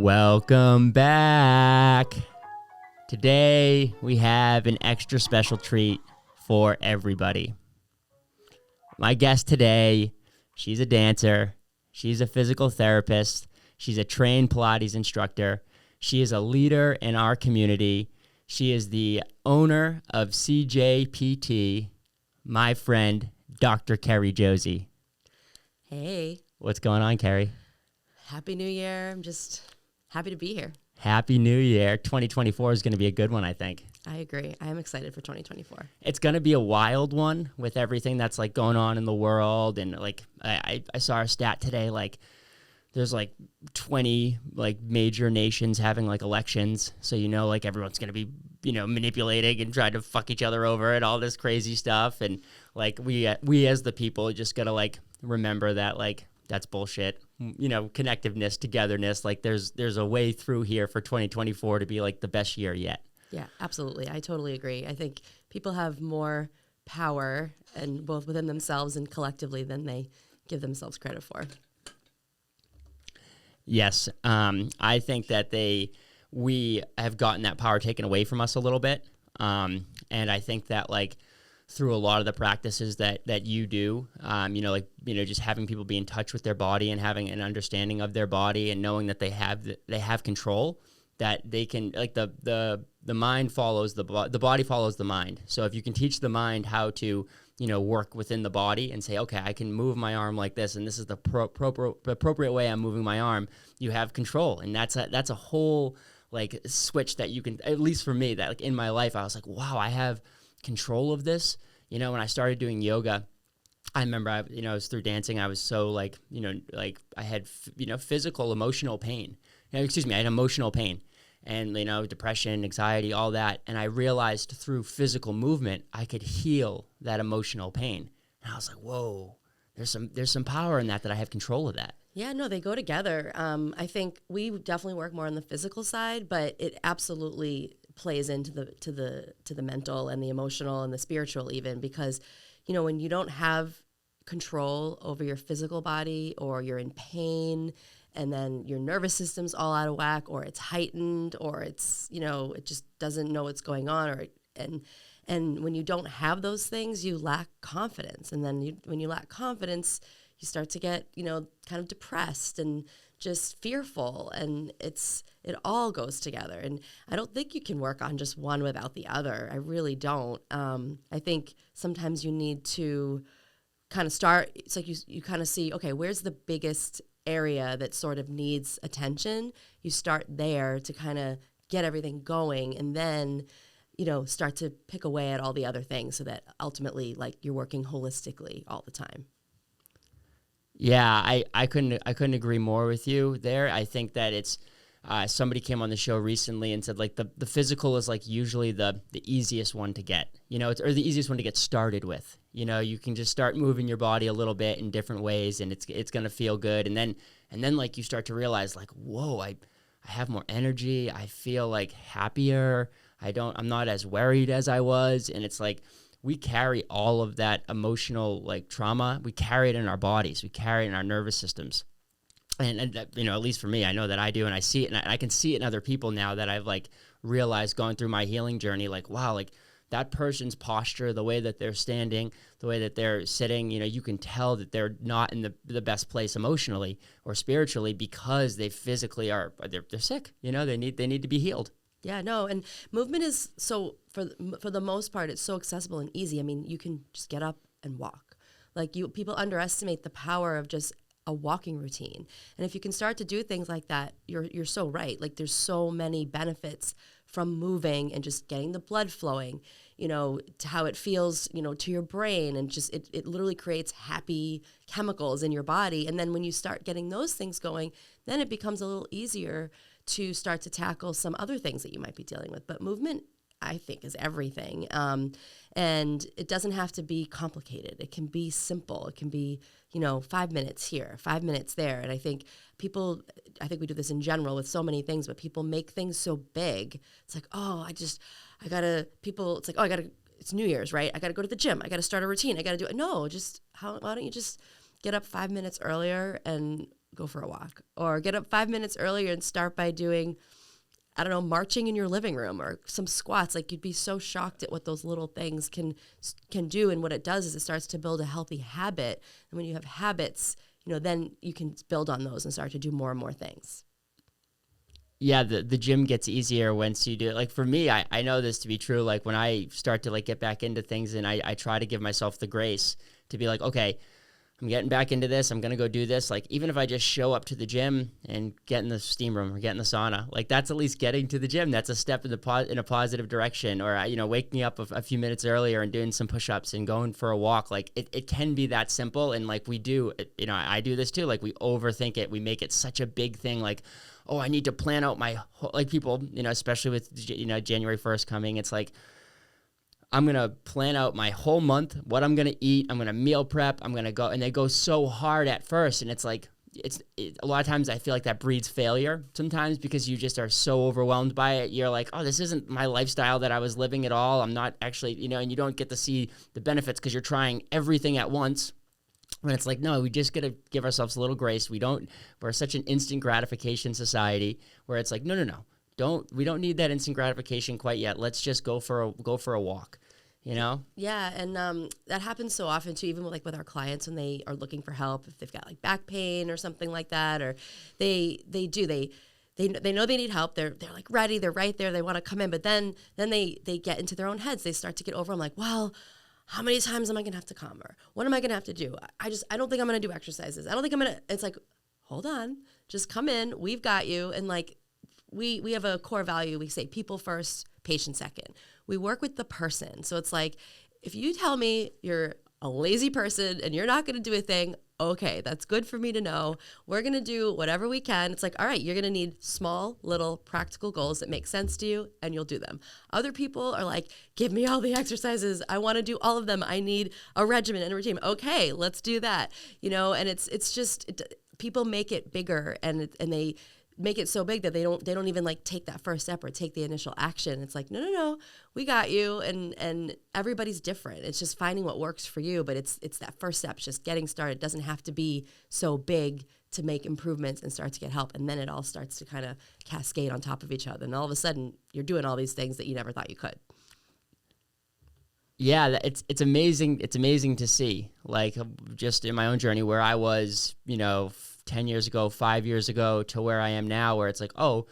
Welcome back. Today we have an extra special treat for everybody. My guest today, she's a dancer, she's a physical therapist, she's a trained Pilates instructor, she is a leader in our community, she is the owner of CJ PT, my friend, Dr. Carrie Josie. Hey. What's going on, Carrie? Happy New Year. I'm just happy to be here. Happy New Year. 2024 is going to be a good one, I think. I agree. I am excited for 2024. It's going to be a wild one with everything that's like going on in the world. And like, I saw a stat today, like there's like 20 like major nations having like elections. So, like everyone's going to be, manipulating and trying to fuck each other over and all this crazy stuff. And like we as the people just got to like remember that like that's bullshit. Connectiveness, togetherness, like there's a way through here for 2024 to be like the best year yet. Yeah, absolutely. I totally agree. I think people have more power and both within themselves and collectively than they give themselves credit for. Yes. I think that we have gotten that power taken away from us a little bit. And I think that like through a lot of the practices that you do, just having people be in touch with their body and having an understanding of their body and knowing that they have control, that they can like the mind follows the body follows the mind. So if you can teach the mind how to work within the body and say, okay, I can move my arm like this, and this is the appropriate way I'm moving my arm, you have control, and that's a whole like switch that you can, at least for me, that like in my life I was like, wow, I have control of this. When I started doing yoga, I remember I was through dancing. I was so like I had physical, emotional pain. I had emotional pain and depression, anxiety, all that. And I realized through physical movement I could heal that emotional pain. And I was like, whoa, there's some power in that I have control of that. Yeah, no, they go together. I think we definitely work more on the physical side, but it absolutely plays into the mental and the emotional and the spiritual even, because when you don't have control over your physical body, or you're in pain and then your nervous system's all out of whack, or it's heightened, or it's it just doesn't know what's going on, and when you don't have those things, you lack confidence, and then when you lack confidence, you start to get kind of depressed and just fearful, and it all goes together. And I don't think you can work on just one without the other. I really don't. I think sometimes you need to kind of start. It's like you kind of see, okay, where's the biggest area that sort of needs attention? You start there to kind of get everything going, and then start to pick away at all the other things, so that ultimately like you're working holistically all the time. Yeah, I couldn't agree more with you there. I think that it's somebody came on the show recently and said like the physical is like usually the easiest one to get, or the easiest one to get started with. You can just start moving your body a little bit in different ways, and it's gonna feel good. And then like you start to realize like, whoa, I have more energy. I feel like happier. I'm not as worried as I was, and it's like, we carry all of that emotional like trauma. We carry it in our bodies. We carry it in our nervous systems. And at least for me, I know that I do, and I see it, and I can see it in other people now that I've like realized going through my healing journey, like, wow, like that person's posture, the way that they're standing, the way that they're sitting, you can tell that they're not in the best place emotionally or spiritually, because they physically they're sick. They need to be healed. Yeah, no, and movement is so, for the most part, it's so accessible and easy. I mean, you can just get up and walk. Like people underestimate the power of just a walking routine. And if you can start to do things like that, you're so right. Like there's so many benefits from moving and just getting the blood flowing, to how it feels, to your brain, and just it literally creates happy chemicals in your body. And then when you start getting those things going, then it becomes a little easier to start to tackle some other things that you might be dealing with. But movement, I think, is everything. And it doesn't have to be complicated. It can be simple. It can be, 5 minutes here, 5 minutes there. And I think we do this in general with so many things, but people make things so big. It's like, it's New Year's, right? I got to go to the gym. I got to start a routine. I got to do it. No, why don't you just get up 5 minutes earlier and go for a walk, or get up 5 minutes earlier and start by doing, I don't know, marching in your living room or some squats. Like, you'd be so shocked at what those little things can do. And what it does is it starts to build a healthy habit. And when you have habits, then you can build on those and start to do more and more things. Yeah, the gym gets easier once you do it. Like for me, I know this to be true. Like when I start to like get back into things, and I try to give myself the grace to be like, okay, I'm getting back into this. I'm going to go do this. Like, even if I just show up to the gym and get in the steam room or get in the sauna, like that's at least getting to the gym. That's a step in a positive direction. Or, waking up a few minutes earlier and doing some push-ups and going for a walk. Like it can be that simple. And like we do, I do this too. Like we overthink it. We make it such a big thing. Like, oh, I need to plan out my whole, like people, especially with, January 1st coming, it's like, I'm going to plan out my whole month, what I'm going to eat. I'm going to meal prep. I'm going to go, and they go so hard at first. And it's like, a lot of times I feel like that breeds failure sometimes, because you just are so overwhelmed by it. You're like, oh, this isn't my lifestyle that I was living at all. I'm not actually, and you don't get to see the benefits because you're trying everything at once. And it's like, no, we just got to give ourselves a little grace. We're such an instant gratification society where it's like, no. We don't need that instant gratification quite yet. Let's just go for a walk, Yeah, and that happens so often too, even with our clients when they are looking for help, if they've got like back pain or something like that, or they know they need help. They're like ready. They're right there. They want to come in, but then they get into their own heads. They start to get over. I'm like, well, how many times am I going to have to come? Or what am I going to have to do? I don't think I'm going to do exercises. I don't think I'm going to, it's like, hold on, just come in. We've got you. And like, we have a core value. We say people first, patient second. We work with the person. So it's like, if you tell me you're a lazy person and you're not going to do a thing, okay, that's good for me to know. We're going to do whatever we can. It's like, all right, you're going to need small, little practical goals that make sense to you, and you'll do them. Other people are like, give me all the exercises. I want to do all of them. I need a regimen and a routine. Okay, let's do that. And it's just, people make it bigger, and they make it so big that they don't even like take that first step or take the initial action. It's like, no, we got you. And everybody's different. It's just finding what works for you. But it's that first step, just getting started. It doesn't have to be so big to make improvements and start to get help. And then it all starts to kind of cascade on top of each other. And all of a sudden you're doing all these things that you never thought you could. Yeah, it's amazing. It's amazing to see, like, just in my own journey where I was, 10 years ago, 5 years ago, to where I am now, where it's like, oh,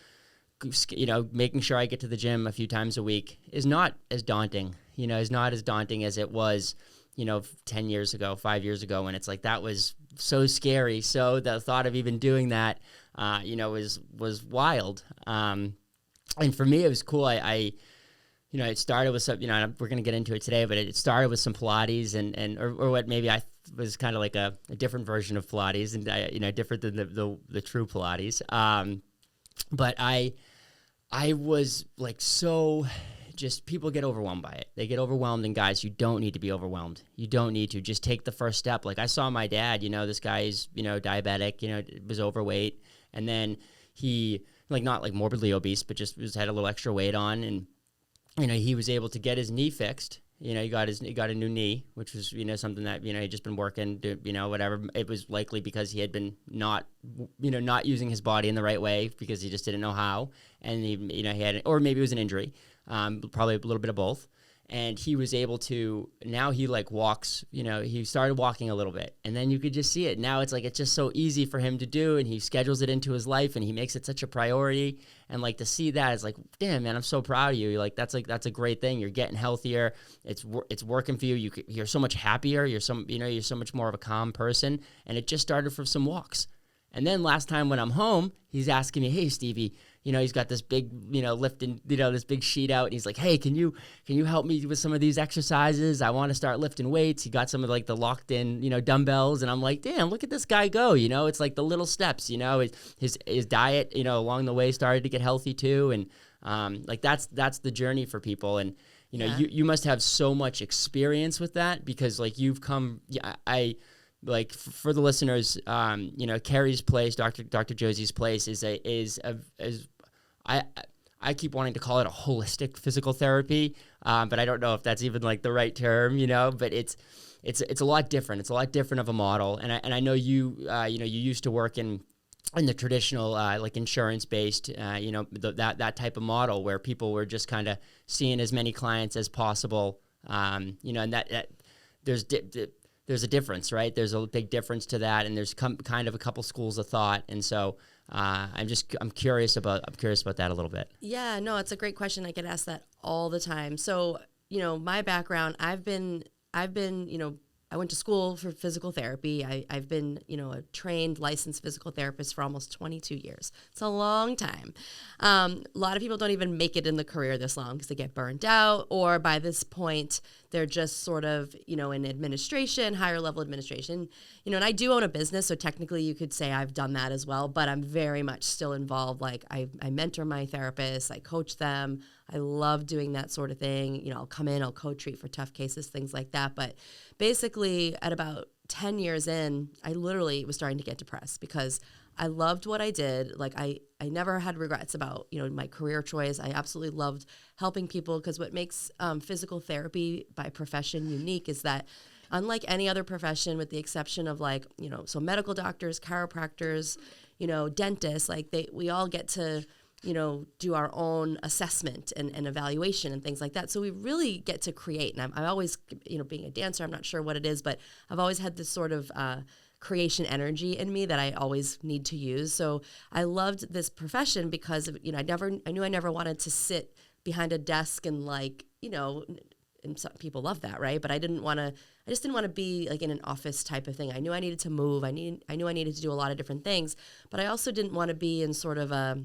making sure I get to the gym a few times a week is not as daunting, is not as daunting as it was, 10 years ago, 5 years ago. And it's like, that was so scary. So the thought of even doing that, was wild. And for me, it was cool. It started with some, we're going to get into it today, but it started with some Pilates or what maybe I was kind of like a different version of Pilates, and different than the true Pilates. But I was like, so just, people get overwhelmed by it. They get overwhelmed, and guys, you don't need to be overwhelmed. You don't need to. Just take the first step. Like, I saw my dad, this guy's, diabetic, was overweight, and then he, like, not like morbidly obese, but just had a little extra weight on, and he was able to get his knee fixed. He got a new knee, which was, something that, he'd just been working to, whatever. It was likely because he had been not using his body in the right way, because he just didn't know how. And he had, or maybe it was an injury, probably a little bit of both. And he was able to, now he like walks, he started walking a little bit, and then you could just see it. Now it's like, it's just so easy for him to do, and he schedules it into his life, and he makes it such a priority. And like, to see that is like, damn, man, I'm so proud of you. You're like, that's a great thing. You're getting healthier. It's working for you. You're so much happier. You're so much more of a calm person. And it just started from some walks. And then last time when I'm home, he's asking me, hey, Stevie, he's got this big, lifting, this big sheet out. And he's like, hey, can you help me with some of these exercises? I want to start lifting weights. He got some of like the locked in, dumbbells. And I'm like, damn, look at this guy go. It's like the little steps, his diet, along the way started to get healthy too. And like, that's the journey for people. And, you must have so much experience with that, because like you've come, like, for the listeners, Carrie's place, Dr. Josie's place I keep wanting to call it a holistic physical therapy, but I don't know if that's even like the right term, but it's it's a lot different. It's a lot different of a model. And I know you you used to work in the traditional like insurance based that type of model where people were just kind of seeing as many clients as possible. And that there's a difference, right? There's a big difference to that, and there's kind of a couple schools of thought, and so I'm curious about that a little bit. Yeah, no, it's a great question. I get asked that all the time. So my background, I've been I went to school for physical therapy. I've been, a trained, licensed physical therapist for almost 22 years. It's a long time. A lot of people don't even make it in the career this long because they get burned out, or by this point, they're just sort of, in administration, higher level administration. And I do own a business, so technically you could say I've done that as well, but I'm very much still involved. Like I mentor my therapists, I coach them. I love doing that sort of thing. I'll come in, I'll co-treat for tough cases, things like that. But basically at about 10 years in, I literally was starting to get depressed because I loved what I did. Like I never had regrets about, my career choice. I absolutely loved helping people because what makes physical therapy by profession unique is that unlike any other profession, with the exception of so medical doctors, chiropractors, dentists, we all get to, do our own assessment and evaluation and things like that. So we really get to create. And I always, being a dancer, I'm not sure what it is, but I've always had this sort of creation energy in me that I always need to use. So I loved this profession because of, I knew I never wanted to sit behind a desk and and some people love that, right? But I just didn't want to be like in an office type of thing. I knew I needed to move. I knew I needed to do a lot of different things, but I also didn't want to be in sort of a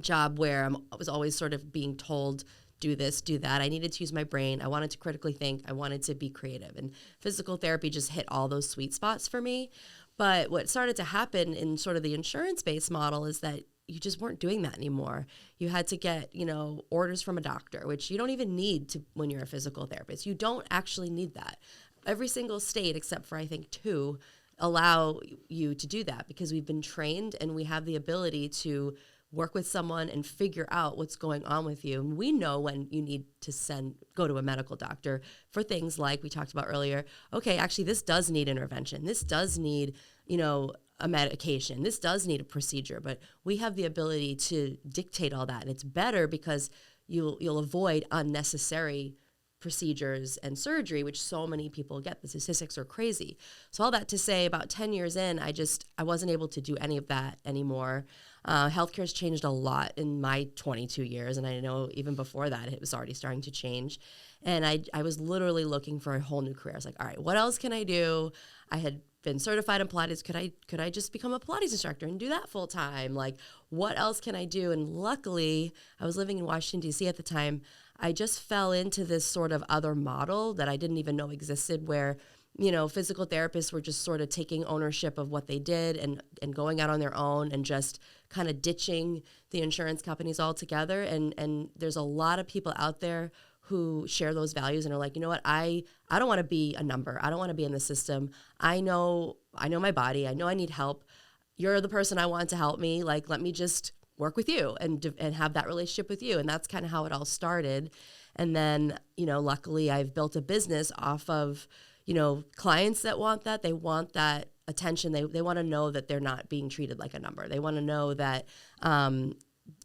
job where I was always sort of being told, do this, do that. I needed to use my brain. I wanted to critically think. I wanted to be creative. And physical therapy just hit all those sweet spots for me. But what started to happen in sort of the insurance-based model is that you just weren't doing that anymore. You had to get, orders from a doctor, which you don't even need to when you're a physical therapist. You don't actually need that. Every single state, except for I think 2, allow you to do that because we've been trained and we have the ability to work with someone and figure out what's going on with you. And we know when you need to go to a medical doctor for things like we talked about earlier. Okay, actually, this does need intervention. This does need, a medication. This does need a procedure, but we have the ability to dictate all that. And it's better because you'll avoid unnecessary procedures and surgery, which so many people get. The statistics are crazy. So all that to say, about 10 years in, I wasn't able to do any of that anymore. Healthcare has changed a lot in my 22 years, and I know even before that, it was already starting to change. And I was literally looking for a whole new career. I was like, all right, what else can I do? I had been certified in Pilates. Could I just become a Pilates instructor and do that full time? Like, what else can I do? And luckily, I was living in Washington, D.C. at the time. I just fell into this sort of other model that I didn't even know existed where, physical therapists were just sort of taking ownership of what they did and going out on their own and just kind of ditching the insurance companies altogether. And there's a lot of people out there who share those values and are like, you know what, I don't want to be a number. I don't want to be in the system. I know my body. I know I need help. You're the person I want to help me. Like, let me just work with you and have that relationship with you. And that's kind of how it all started. And then, luckily I've built a business off of, clients that want that. They want that attention. They want to know that they're not being treated like a number. They want to know that,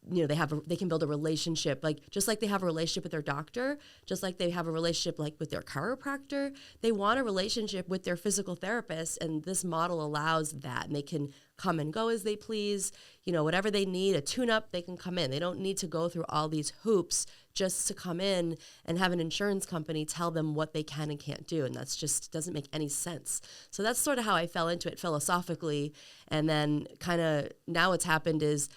they can build a relationship, like just like they have a relationship with their doctor, just like they have a relationship like with their chiropractor. They want a relationship with their physical therapist, and this model allows that. And they can come and go as they please. Whatever they need, a tune-up, they can come in. They don't need to go through all these hoops just to come in and have an insurance company tell them what they can and can't do. And that's just doesn't make any sense. So that's sort of how I fell into it philosophically. And then kind of now what's happened is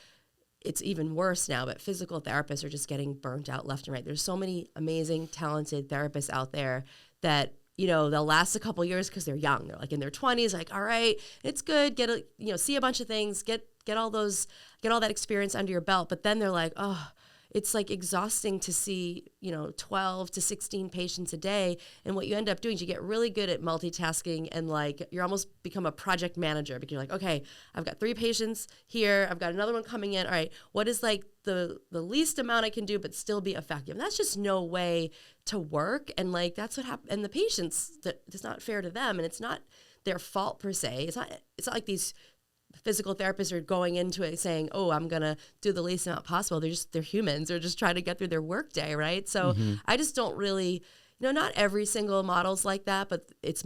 it's even worse now, but physical therapists are just getting burnt out left and right. There's so many amazing, talented therapists out there that, they'll last a couple years because they're young. They're like in their 20s, like, all right, it's good. See a bunch of things, get all that experience under your belt. But then they're like, oh, it's like exhausting to see, 12 to 16 patients a day. And what you end up doing is you get really good at multitasking, and like you're almost become a project manager, because you're like, okay, I've got 3 patients here. I've got another one coming in. All right, what is like the least amount I can do but still be effective? And that's just no way to work. And like, that's what happened. And the patients, it's not fair to them, and it's not their fault per se. It's not like these physical therapists are going into it saying, oh, I'm going to do the least amount possible. They're humans. They're just trying to get through their work day, right? So I just don't really, not every single model's like that, but it's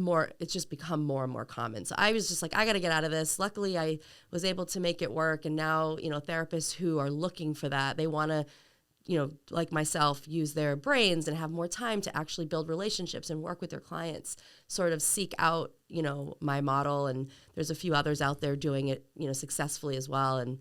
just become more and more common. So I was just like, I got to get out of this. Luckily, I was able to make it work. And now, therapists who are looking for that, they want to, like myself, use their brains and have more time to actually build relationships and work with their clients, sort of seek out, my model. And there's a few others out there doing it, successfully as well. And,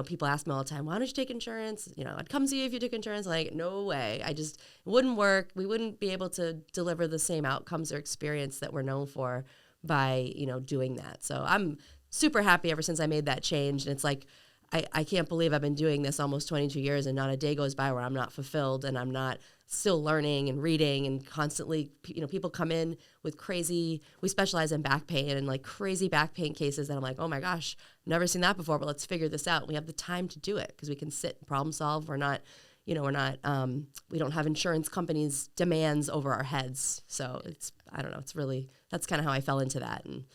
people ask me all the time, why don't you take insurance? I'd come see you if you took insurance. Like, no way. It wouldn't work. We wouldn't be able to deliver the same outcomes or experience that we're known for by, doing that. So I'm super happy ever since I made that change. And it's like, I can't believe I've been doing this almost 22 years, and not a day goes by where I'm not fulfilled and I'm not still learning and reading, and constantly, people come in with we specialize in back pain and like crazy back pain cases that I'm like, oh my gosh, never seen that before, but let's figure this out. We have the time to do it because we can sit and problem solve. We don't have insurance companies' demands over our heads. So that's kind of how I fell into that. And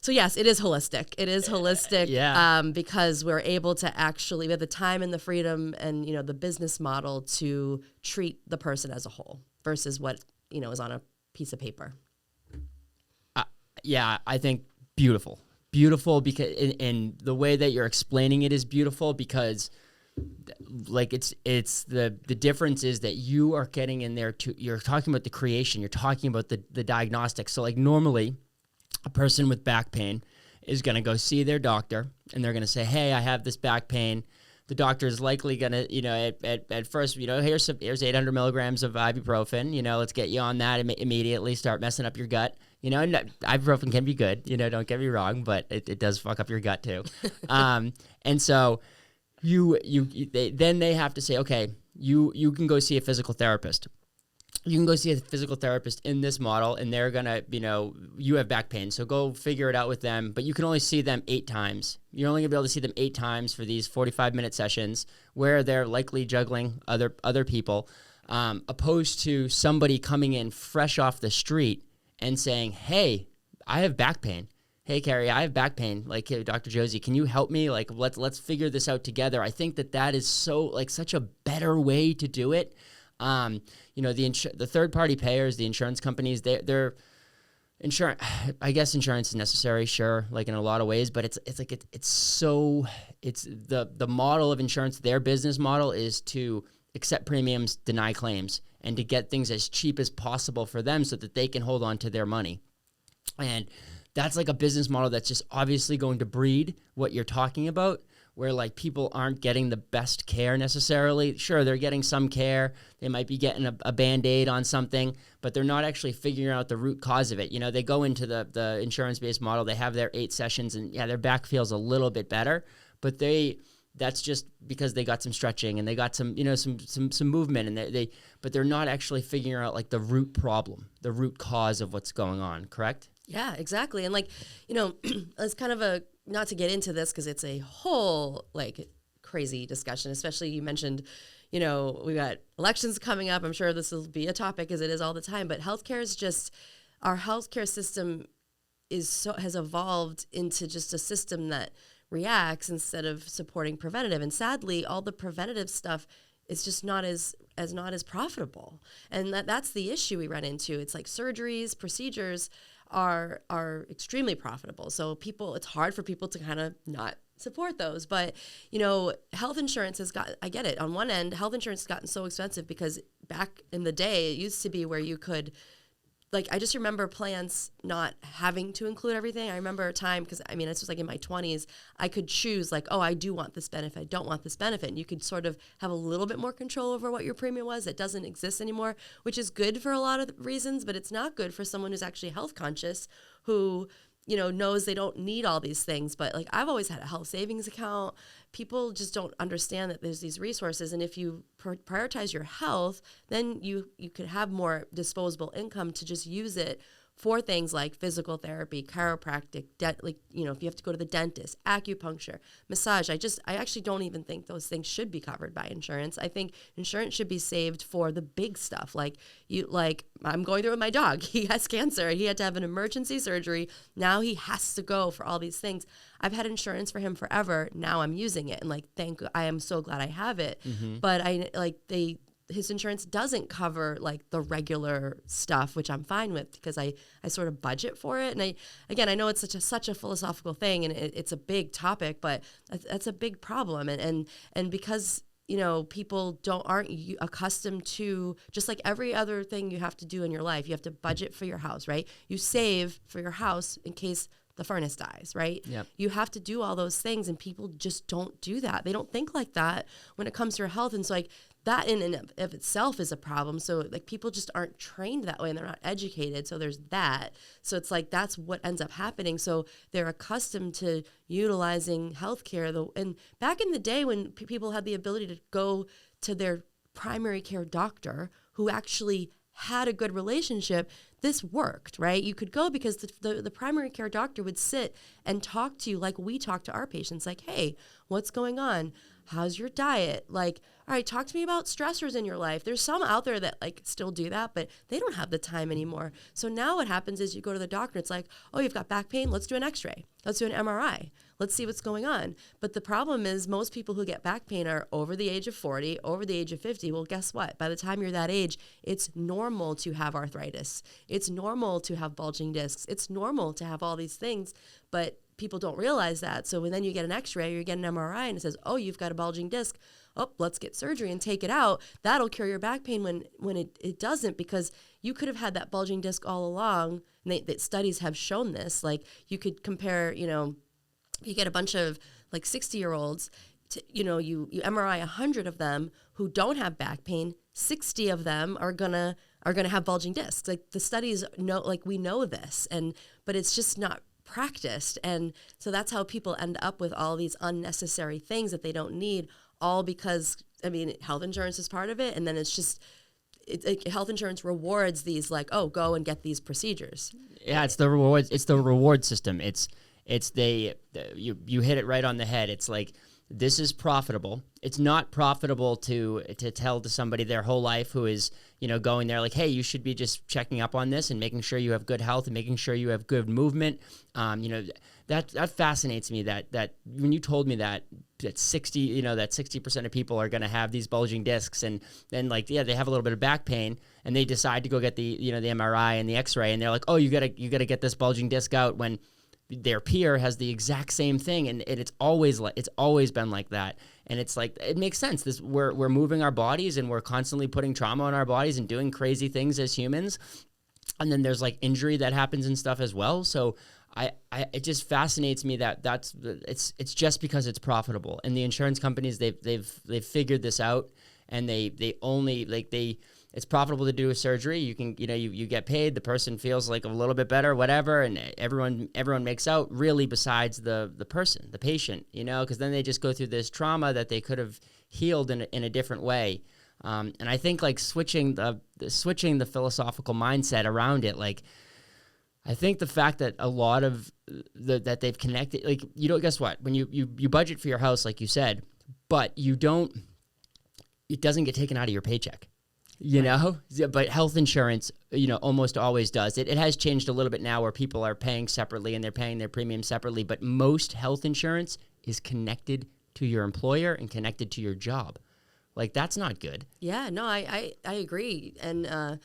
so yes, it is holistic. It is holistic, because we're able to we have the time and the freedom and, the business model to treat the person as a whole versus what, is on a piece of paper. I think beautiful because, and the way that you're explaining it is beautiful because like it's the difference is that you are getting in there you're talking about the creation, you're talking about the diagnostics. So like normally, a person with back pain is going to go see their doctor, and they're going to say, hey, I have this back pain. The doctor is likely going to, at first, here's 800 milligrams of ibuprofen, let's get you on that immediately, start messing up your gut. And ibuprofen can be good, don't get me wrong, but it does fuck up your gut too. And so then they have to say, okay, you can go see a physical therapist. You can go see a physical therapist in this model, and they're going to, you have back pain, so go figure it out with them. But you can only see them 8 times. You're only going to be able to see them 8 times for these 45-minute sessions where they're likely juggling other people, opposed to somebody coming in fresh off the street and saying, hey, I have back pain. Hey, Carrie, I have back pain. Like, hey, Dr. Josie, can you help me? Like, let's figure this out together. I think that is such a better way to do it. The third-party payers, the insurance companies, they're insurance. I guess insurance is necessary, sure, like in a lot of ways, but it's the model of insurance. Their business model is to accept premiums, deny claims, and to get things as cheap as possible for them so that they can hold on to their money. And that's like a business model that's just obviously going to breed what you're talking about, where like people aren't getting the best care necessarily. Sure, they're getting some care. They might be getting a Band-Aid on something, but they're not actually figuring out the root cause of it. They go into the insurance-based model. They have their 8 sessions, and their back feels a little bit better, but that's just because they got some stretching and they got some movement, and but they're not actually figuring out like the root problem, the root cause of what's going on. Correct? Yeah, exactly. And like, it's kind of not to get into this because it's a whole like crazy discussion, especially you mentioned, we've got elections coming up. I'm sure this will be a topic as it is all the time, but healthcare is just, our healthcare system has evolved into just a system that reacts instead of supporting preventative. And sadly, all the preventative stuff is just not as profitable. And that's the issue we run into. It's like surgeries, procedures are extremely profitable. So it's hard for people to kind of not support those. But, health insurance I get it. On one end, health insurance has gotten so expensive because back in the day, it used to be where you could, like, I just remember plans not having to include everything. I remember a time, because this was like in my 20s, I could choose like, oh, I do want this benefit, I don't want this benefit. And you could sort of have a little bit more control over what your premium was. That doesn't exist anymore, which is good for a lot of reasons, but it's not good for someone who's actually health conscious, who, knows they don't need all these things. But like I've always had a health savings account. People just don't understand that there's these resources. And if you prioritize your health, then you could have more disposable income to just use it for things like physical therapy, chiropractic, if you have to go to the dentist, acupuncture, massage. I actually don't even think those things should be covered by insurance. I think insurance should be saved for the big stuff. Like I'm going through with my dog. He has cancer. He had to have an emergency surgery. Now he has to go for all these things. I've had insurance for him forever. Now I'm using it. And I am so glad I have it. Mm-hmm. But his insurance doesn't cover like the regular stuff, which I'm fine with because I sort of budget for it. And I know it's such a philosophical thing and it's a big topic, but that's a big problem. And because, people aren't accustomed to, just like every other thing you have to do in your life, you have to budget for your house, right? You save for your house in case the furnace dies, right? Yep. You have to do all those things and people just don't do that. They don't think like that when it comes to your health. And so that in and of itself is a problem. So like people just aren't trained that way and they're not educated. So there's that. So it's like that's what ends up happening. So they're accustomed to utilizing healthcare. And back in the day when people had the ability to go to their primary care doctor who actually had a good relationship, this worked, right? You could go because the primary care doctor would sit and talk to you like we talk to our patients, like, hey, what's going on? How's your diet? Like, all right, talk to me about stressors in your life. There's some out there that like still do that, but they don't have the time anymore. So now what happens is you go to the doctor. It's like, oh, you've got back pain. Let's do an x-ray. Let's do an MRI. Let's see what's going on. But the problem is most people who get back pain are over the age of 40, over the age of 50. Well, guess what? By the time you're that age, it's normal to have arthritis. It's normal to have bulging discs. It's normal to have all these things, but people don't realize that. So when then you get an x-ray or you get an MRI and it says, oh, you've got a bulging disc. Oh, let's get surgery and take it out. That'll cure your back pain when it doesn't, because you could have had that bulging disc all along. And studies have shown this. Like you could compare, you get a bunch of like 60-year-olds, you MRI 100 of them who don't have back pain. 60 of them are gonna have bulging discs. Like the studies know, like we know this, but it's just not practiced. And so that's how people end up with all these unnecessary things that they don't need, all because, health insurance is part of it. And then it's just, health insurance rewards these like, oh, go and get these procedures. Yeah, it's the rewards. It's the reward system. You hit it right on the head. It's like, this is profitable. It's not profitable to tell to somebody their whole life who is, going there like, hey, you should be just checking up on this and making sure you have good health and making sure you have good movement. That fascinates me that when you told me that 60% of people are going to have these bulging discs, and then they have a little bit of back pain and they decide to go get the MRI and the x-ray and they're like, oh, you got to get this bulging disc out, when their peer has the exact same thing, and it's always been like that. And it's like, it makes sense. We're moving our bodies and we're constantly putting trauma on our bodies and doing crazy things as humans. And then there's like injury that happens and stuff as well. So it just fascinates me that it's just because it's profitable. And the insurance companies, they've figured this out, and they only it's profitable to do a surgery. You can, you get paid, the person feels like a little bit better, whatever, and everyone makes out, really, besides the person, the patient, because then they just go through this trauma that they could have healed in a different way. And I think like switching the philosophical mindset around it, like, I think the fact that a lot of that they've connected, like, guess what? When you budget for your house, like you said, but it doesn't get taken out of your paycheck. But health insurance, almost always does. It has changed a little bit now where people are paying separately and they're paying their premium separately, but most health insurance is connected to your employer and connected to your job. Like, that's not good. Yeah, no, I agree. And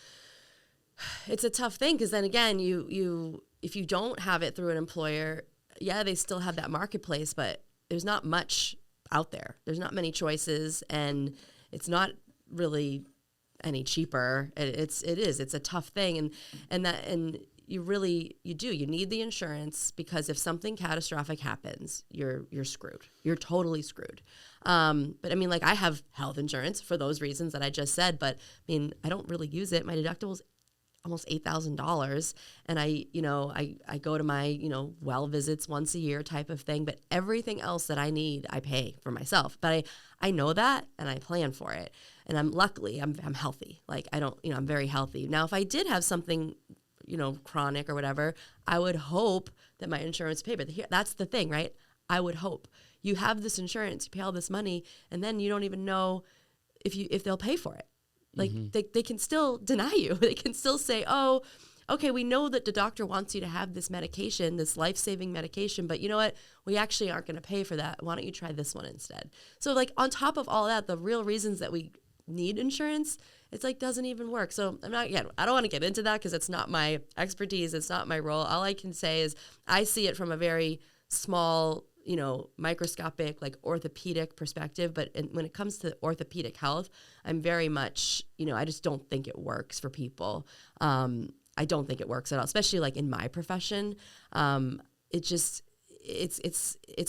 it's a tough thing because then again, if you don't have it through an employer, yeah, they still have that marketplace, but there's not much out there. There's not many choices, and it's not really any cheaper. It's a tough thing, and you need the insurance, because if something catastrophic happens, you're screwed. You're totally screwed. But I have health insurance for those reasons that I just said, but I don't really use it. My deductible's almost $8,000. And I go to my, well visits once a year type of thing, but everything else that I need, I pay for myself. But I know that and I plan for it. And I'm healthy. Like I don't, I'm very healthy. Now, if I did have something, chronic or whatever, I would hope that my insurance paid. But that's the thing, right? I would hope. You have this insurance, you pay all this money, and then you don't even know if they'll pay for it. Like they can still deny you. They can still say, oh, okay, we know that the doctor wants you to have this medication, this life-saving medication, but you know what? We actually aren't going to pay for that. Why don't you try this one instead? So like on top of all that, the real reasons that we need insurance, it's like doesn't even work. So I don't want to get into that because it's not my expertise. It's not my role. All I can say is I see it from a very small, microscopic, like orthopedic perspective. But when it comes to orthopedic health, I'm very much, I just don't think it works for people. I don't think it works at all, especially like in my profession. It's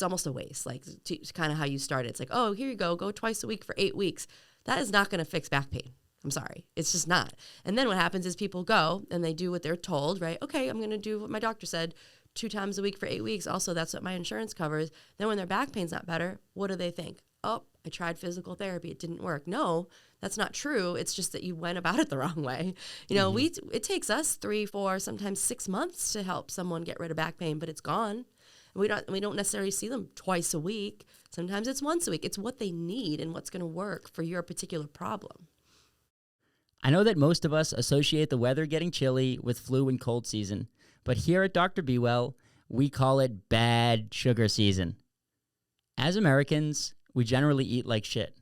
almost a waste. Like to kind of how you started. It's like, oh, here you go twice a week for 8 weeks. That is not going to fix back pain. I'm sorry. It's just not. And then what happens is people go and they do what they're told, right? Okay, I'm going to do what my doctor said 2 times a week for 8 weeks. Also, that's what my insurance covers. Then when their back pain's not better, what do they think? Oh, I tried physical therapy. It didn't work. No, that's not true. It's just that you went about it the wrong way. It takes us 3, 4, sometimes 6 months to help someone get rid of back pain, but it's gone. We don't necessarily see them twice a week. Sometimes it's once a week. It's what they need and what's going to work for your particular problem. I know that most of us associate the weather getting chilly with flu and cold season, but here at Dr. BeeWell, we call it bad sugar season. As Americans, we generally eat like shit.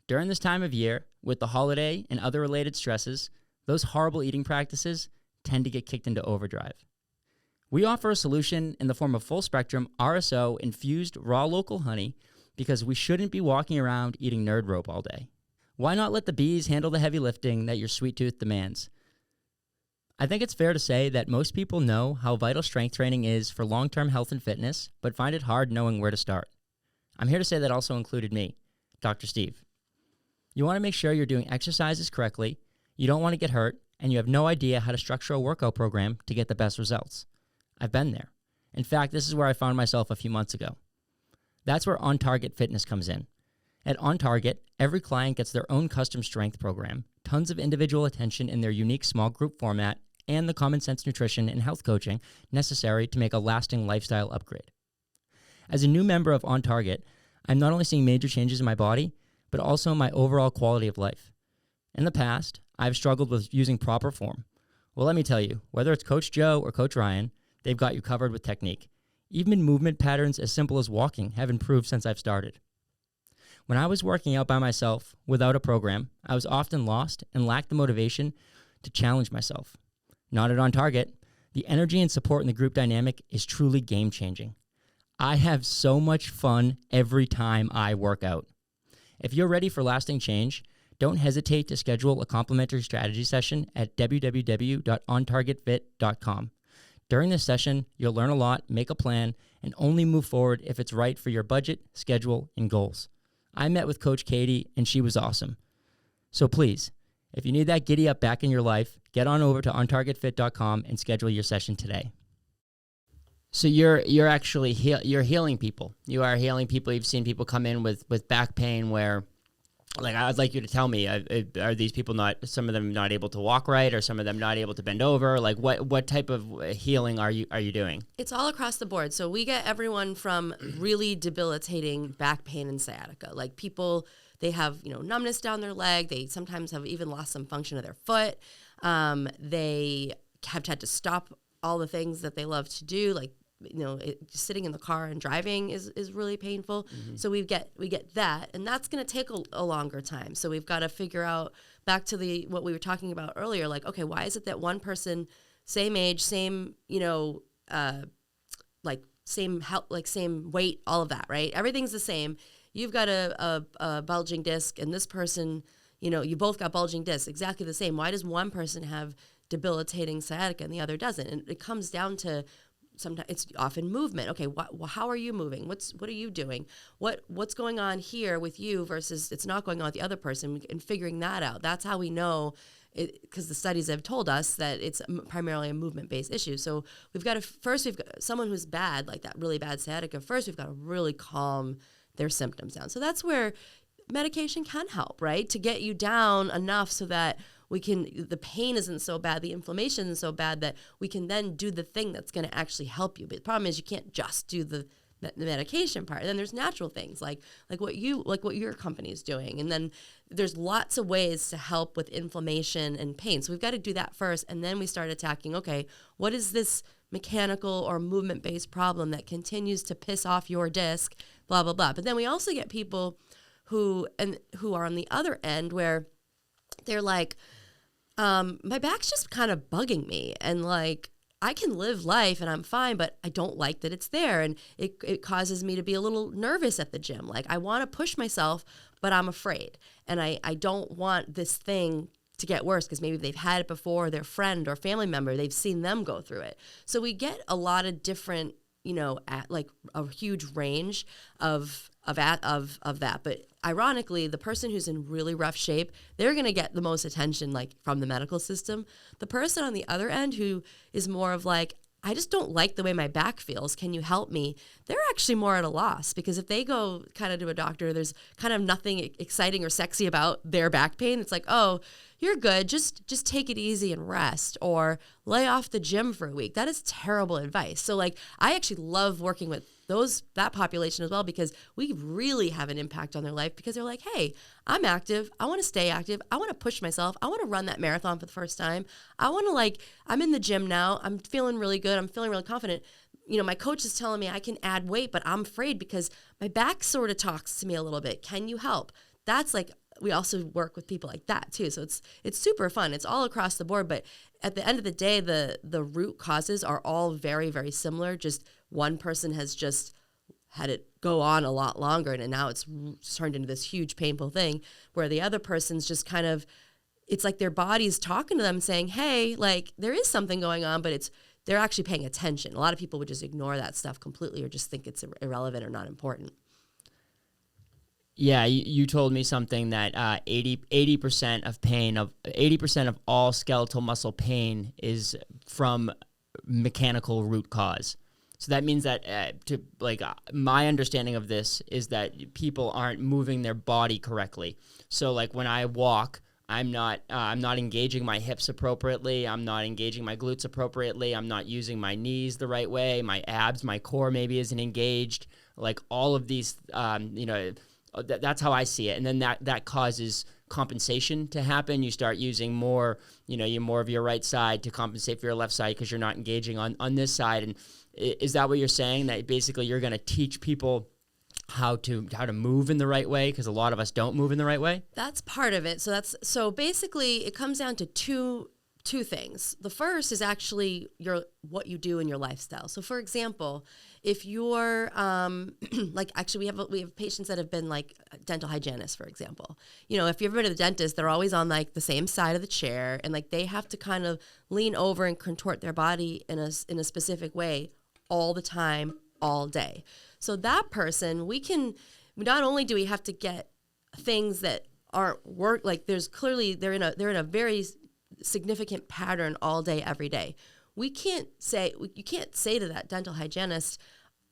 During this time of year, with the holiday and other related stresses, those horrible eating practices tend to get kicked into overdrive. We offer a solution in the form of full-spectrum RSO infused raw local honey because we shouldn't be walking around eating nerd rope all day. Why not let the bees handle the heavy lifting that your sweet tooth demands? I think it's fair to say that most people know how vital strength training is for long-term health and fitness, but find it hard knowing where to start. I'm here to say that also included me, Dr. Steve. You want to make sure you're doing exercises correctly, you don't want to get hurt, and you have no idea how to structure a workout program to get the best results. I've been there. In fact, this is where I found myself a few months ago. That's where On Target Fitness comes in. At On Target, every client gets their own custom strength program, tons of individual attention in their unique small group format, and the common sense nutrition and health coaching necessary to make a lasting lifestyle upgrade. As a new member of On Target, I'm not only seeing major changes in my body, but also my overall quality of life. In the past, I've struggled with using proper form. Well, let me tell you, whether it's Coach Joe or Coach Ryan, they've got you covered with technique. Even movement patterns as simple as walking have improved since I've started. When I was working out by myself without a program, I was often lost and lacked the motivation to challenge myself. Not at On Target. The energy and support in the group dynamic is truly game-changing. I have so much fun every time I work out. If you're ready for lasting change, don't hesitate to schedule a complimentary strategy session at www.ontargetfit.com. During this session, you'll learn a lot, make a plan, and only move forward if it's right for your budget, schedule, and goals. I met with Coach Katie, and she was awesome. So please, if you need that giddy up back in your life, get on over to ontargetfit.com and schedule your session today. So you're actually you're healing people. You are healing people. You've seen people come in with back pain where, like, I would like you to tell me, are these people some of them not able to walk right, or some of them not able to bend over? Like, what type of healing are you doing? It's all across the board. So we get everyone from really debilitating back pain and sciatica. Like people, they have, numbness down their leg. They sometimes have even lost some function of their foot. They have had to stop all the things that they love to do, like, sitting in the car and driving is really painful. Mm-hmm. So we get that, and that's going to take a longer time. So we've got to figure out, back to what we were talking about earlier, like, okay, why is it that one person, same age, same, same health, like same weight, all of that, right? Everything's the same. You've got a bulging disc, and this person, you both got bulging discs, exactly the same. Why does one person have debilitating sciatica and the other doesn't? And it comes down to, sometimes it's often movement. Okay, how are you moving? What are you doing? What's going on here with you versus it's not going on with the other person, and figuring that out. That's how we know because the studies have told us that it's primarily a movement-based issue. So we've got someone who's bad, like that really bad sciatica. First, we've got to really calm their symptoms down. So that's where medication can help, right? To get you down enough so that the pain isn't so bad, the inflammation isn't so bad that we can then do the thing that's going to actually help you. But the problem is you can't just do the medication part. And then there's natural things like what your company is doing. And then there's lots of ways to help with inflammation and pain. So we've got to do that first. And then we start attacking, okay, what is this mechanical or movement-based problem that continues to piss off your disc, blah, blah, blah. But then we also get people who are on the other end where they're like, my back's just kind of bugging me, and like I can live life and I'm fine, but I don't like that it's there, and it causes me to be a little nervous at the gym. Like I want to push myself, but I'm afraid, and I don't want this thing to get worse because maybe they've had it before, their friend or family member, they've seen them go through it. So we get a lot of different, at like a huge range of that. But ironically, the person who's in really rough shape, they're going to get the most attention, like from the medical system. The person on the other end who is more of like, I just don't like the way my back feels, can you help me? They're actually more at a loss, because if they go kind of to a doctor, there's kind of nothing exciting or sexy about their back pain. It's like, oh, you're good, just take it easy and rest, or lay off the gym for a week. That is terrible advice. So like, I actually love working with that population as well, because we really have an impact on their life, because they're like, hey, I'm active. I want to stay active. I want to push myself. I want to run that marathon for the first time. I want to I'm in the gym now. I'm feeling really good. I'm feeling really confident. My coach is telling me I can add weight, but I'm afraid because my back sort of talks to me a little bit. Can you help? That's like, we also work with people like that too. So it's super fun. It's all across the board, but at the end of the day, the root causes are all very, very similar. Just one person has just had it go on a lot longer, and now it's turned into this huge painful thing, where the other person's just kind of, it's like their body's talking to them saying, hey, like there is something going on, but they're actually paying attention. A lot of people would just ignore that stuff completely, or just think it's irrelevant or not important. Yeah, you told me something that 80% of pain, 80% of all skeletal muscle pain is from mechanical root cause. So that means that my understanding of this is that people aren't moving their body correctly. So like when I walk, I'm not engaging my hips appropriately. I'm not engaging my glutes appropriately. I'm not using my knees the right way. My abs, my core maybe isn't engaged. Like all of these, that's how I see it. And then that causes compensation to happen. You start using more of your right side to compensate for your left side because you're not engaging on this side. And is that what you're saying? That basically you're going to teach people how to move in the right way, because a lot of us don't move in the right way? That's part of it. So basically it comes down to two things. The first is actually what you do in your lifestyle. So for example, if you're actually we have patients that have been like dental hygienists, for example. If you've ever been to the dentist, they're always on like the same side of the chair, and like they have to kind of lean over and contort their body in a specific way all the time, all day. So that person, not only do we have to get things that aren't like they're in a very significant pattern all day, every day. You can't say to that dental hygienist,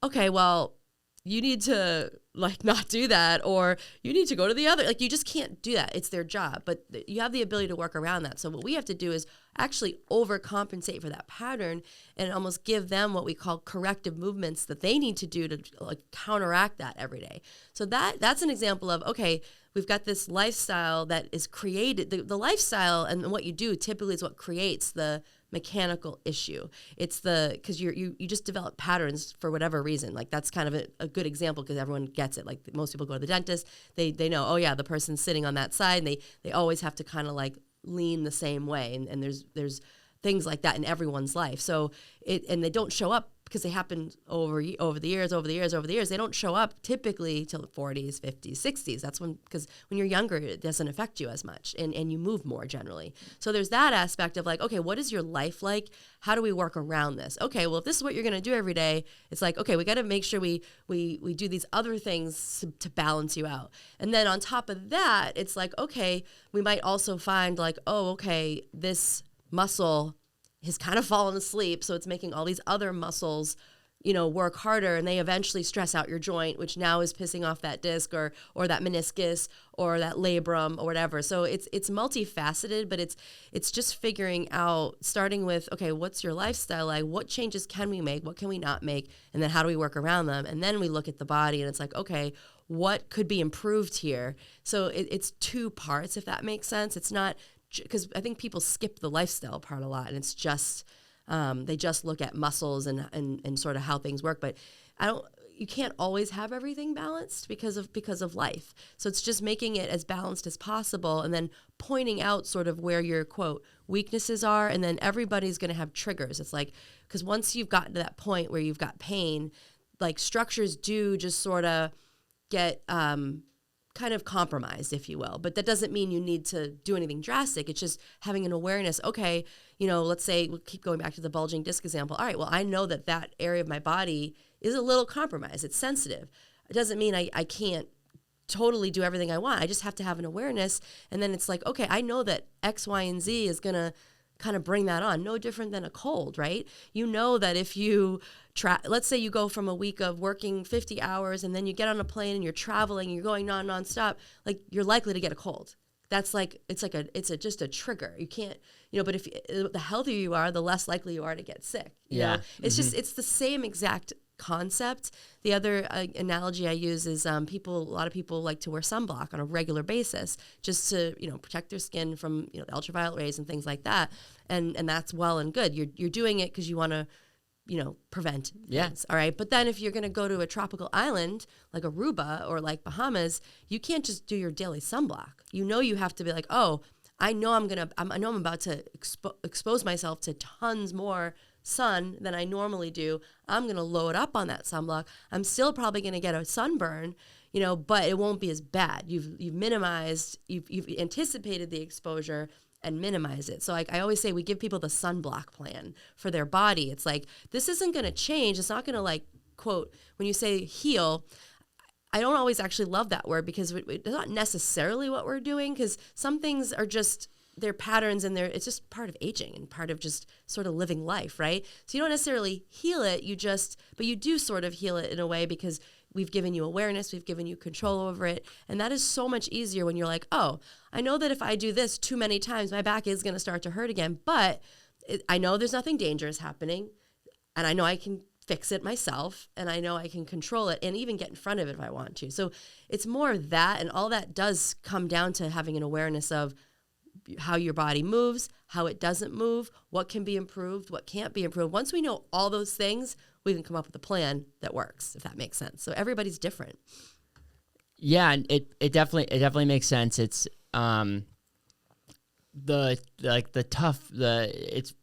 okay, well, you need to like not do that, or you need to go to the other. Like you just can't do that. It's their job, but you have the ability to work around that. So what we have to do is actually overcompensate for that pattern and almost give them what we call corrective movements that they need to do to like counteract that every day. So that's an example of, okay, we've got this lifestyle that is created. The lifestyle and what you do typically is what creates the mechanical issue. It's because you just develop patterns for whatever reason. Like that's kind of a good example, because everyone gets it. Like most people go to the dentist, they know, oh yeah, the person's sitting on that side, and they always have to kind of like lean the same way. And there's things like that in everyone's life. So and they don't show up because they happen over the years. They don't show up typically till the 40s, 50s, 60s. That's because when you're younger, it doesn't affect you as much, and you move more generally. So there's that aspect of like, okay, what is your life like? How do we work around this? Okay, well, if this is what you're going to do every day, it's like, okay, we got to make sure we do these other things to balance you out. And then on top of that, it's like, okay, we might also find like, oh, okay, this muscle has kind of fallen asleep, so it's making all these other muscles, work harder, and they eventually stress out your joint, which now is pissing off that disc or that meniscus or that labrum or whatever. So it's multifaceted, but it's just figuring out, starting with, okay, what's your lifestyle like? What changes can we make? What can we not make? And then how do we work around them? And then we look at the body, and it's like, okay, what could be improved here? So it's two parts, if that makes sense. It's not, because I think people skip the lifestyle part a lot, and it's just they just look at muscles and sort of how things work. But you can't always have everything balanced because of life. So it's just making it as balanced as possible, and then pointing out sort of where your quote weaknesses are, and then everybody's going to have triggers. It's like, because once you've gotten to that point where you've got pain, like structures do just sort of get kind of compromised, if you will. But that doesn't mean you need to do anything drastic. It's just having an awareness. Okay, let's say we'll keep going back to the bulging disc example. All right, well, I know that area of my body is a little compromised. It's sensitive. It doesn't mean I can't totally do everything I want. I just have to have an awareness. And then it's like, okay, I know that X, Y, and Z is going to kind of bring that on. No different than a cold, right? You know that if you let's say you go from a week of working 50 hours and then you get on a plane and you're traveling and you're going nonstop, like you're likely to get a cold. That's like, it's just a trigger. You can't, but if the healthier you are, the less likely you are to get sick. You know? It's just, it's the same exact concept. The other analogy I use is a lot of people like to wear sunblock on a regular basis just to, protect their skin from, the ultraviolet rays and things like that. And that's well and good. You're doing it because you want to, prevent things, all right? But then if you're going to go to a tropical island like Aruba or like Bahamas, you can't just do your daily sunblock. You have to be like, oh, I know I'm about to expose myself to tons more sun than I normally do. I'm going to load up on that sunblock. I'm still probably going to get a sunburn, but it won't be as bad. You've minimized, you've anticipated the exposure and minimize it. So I always say we give people the sunblock plan for their body. It's like, this isn't going to change. It's not going to like, quote, when you say heal, I don't always actually love that word because it's not necessarily what we're doing, because some things are just, they're patterns and it's just part of aging and part of just sort of living life, right? So you don't necessarily heal it, but you do sort of heal it in a way because we've given you awareness, we've given you control over it. And that is so much easier when you're like, oh, I know that if I do this too many times, my back is going to start to hurt again, but I know there's nothing dangerous happening, and I know I can fix it myself, and I know I can control it and even get in front of it if I want to. So it's more of that, and all that does come down to having an awareness of how your body moves, how it doesn't move, what can be improved, what can't be improved. Once we know all those things, we can come up with a plan that works, if that makes sense. So everybody's different. Yeah, and it definitely makes sense. It's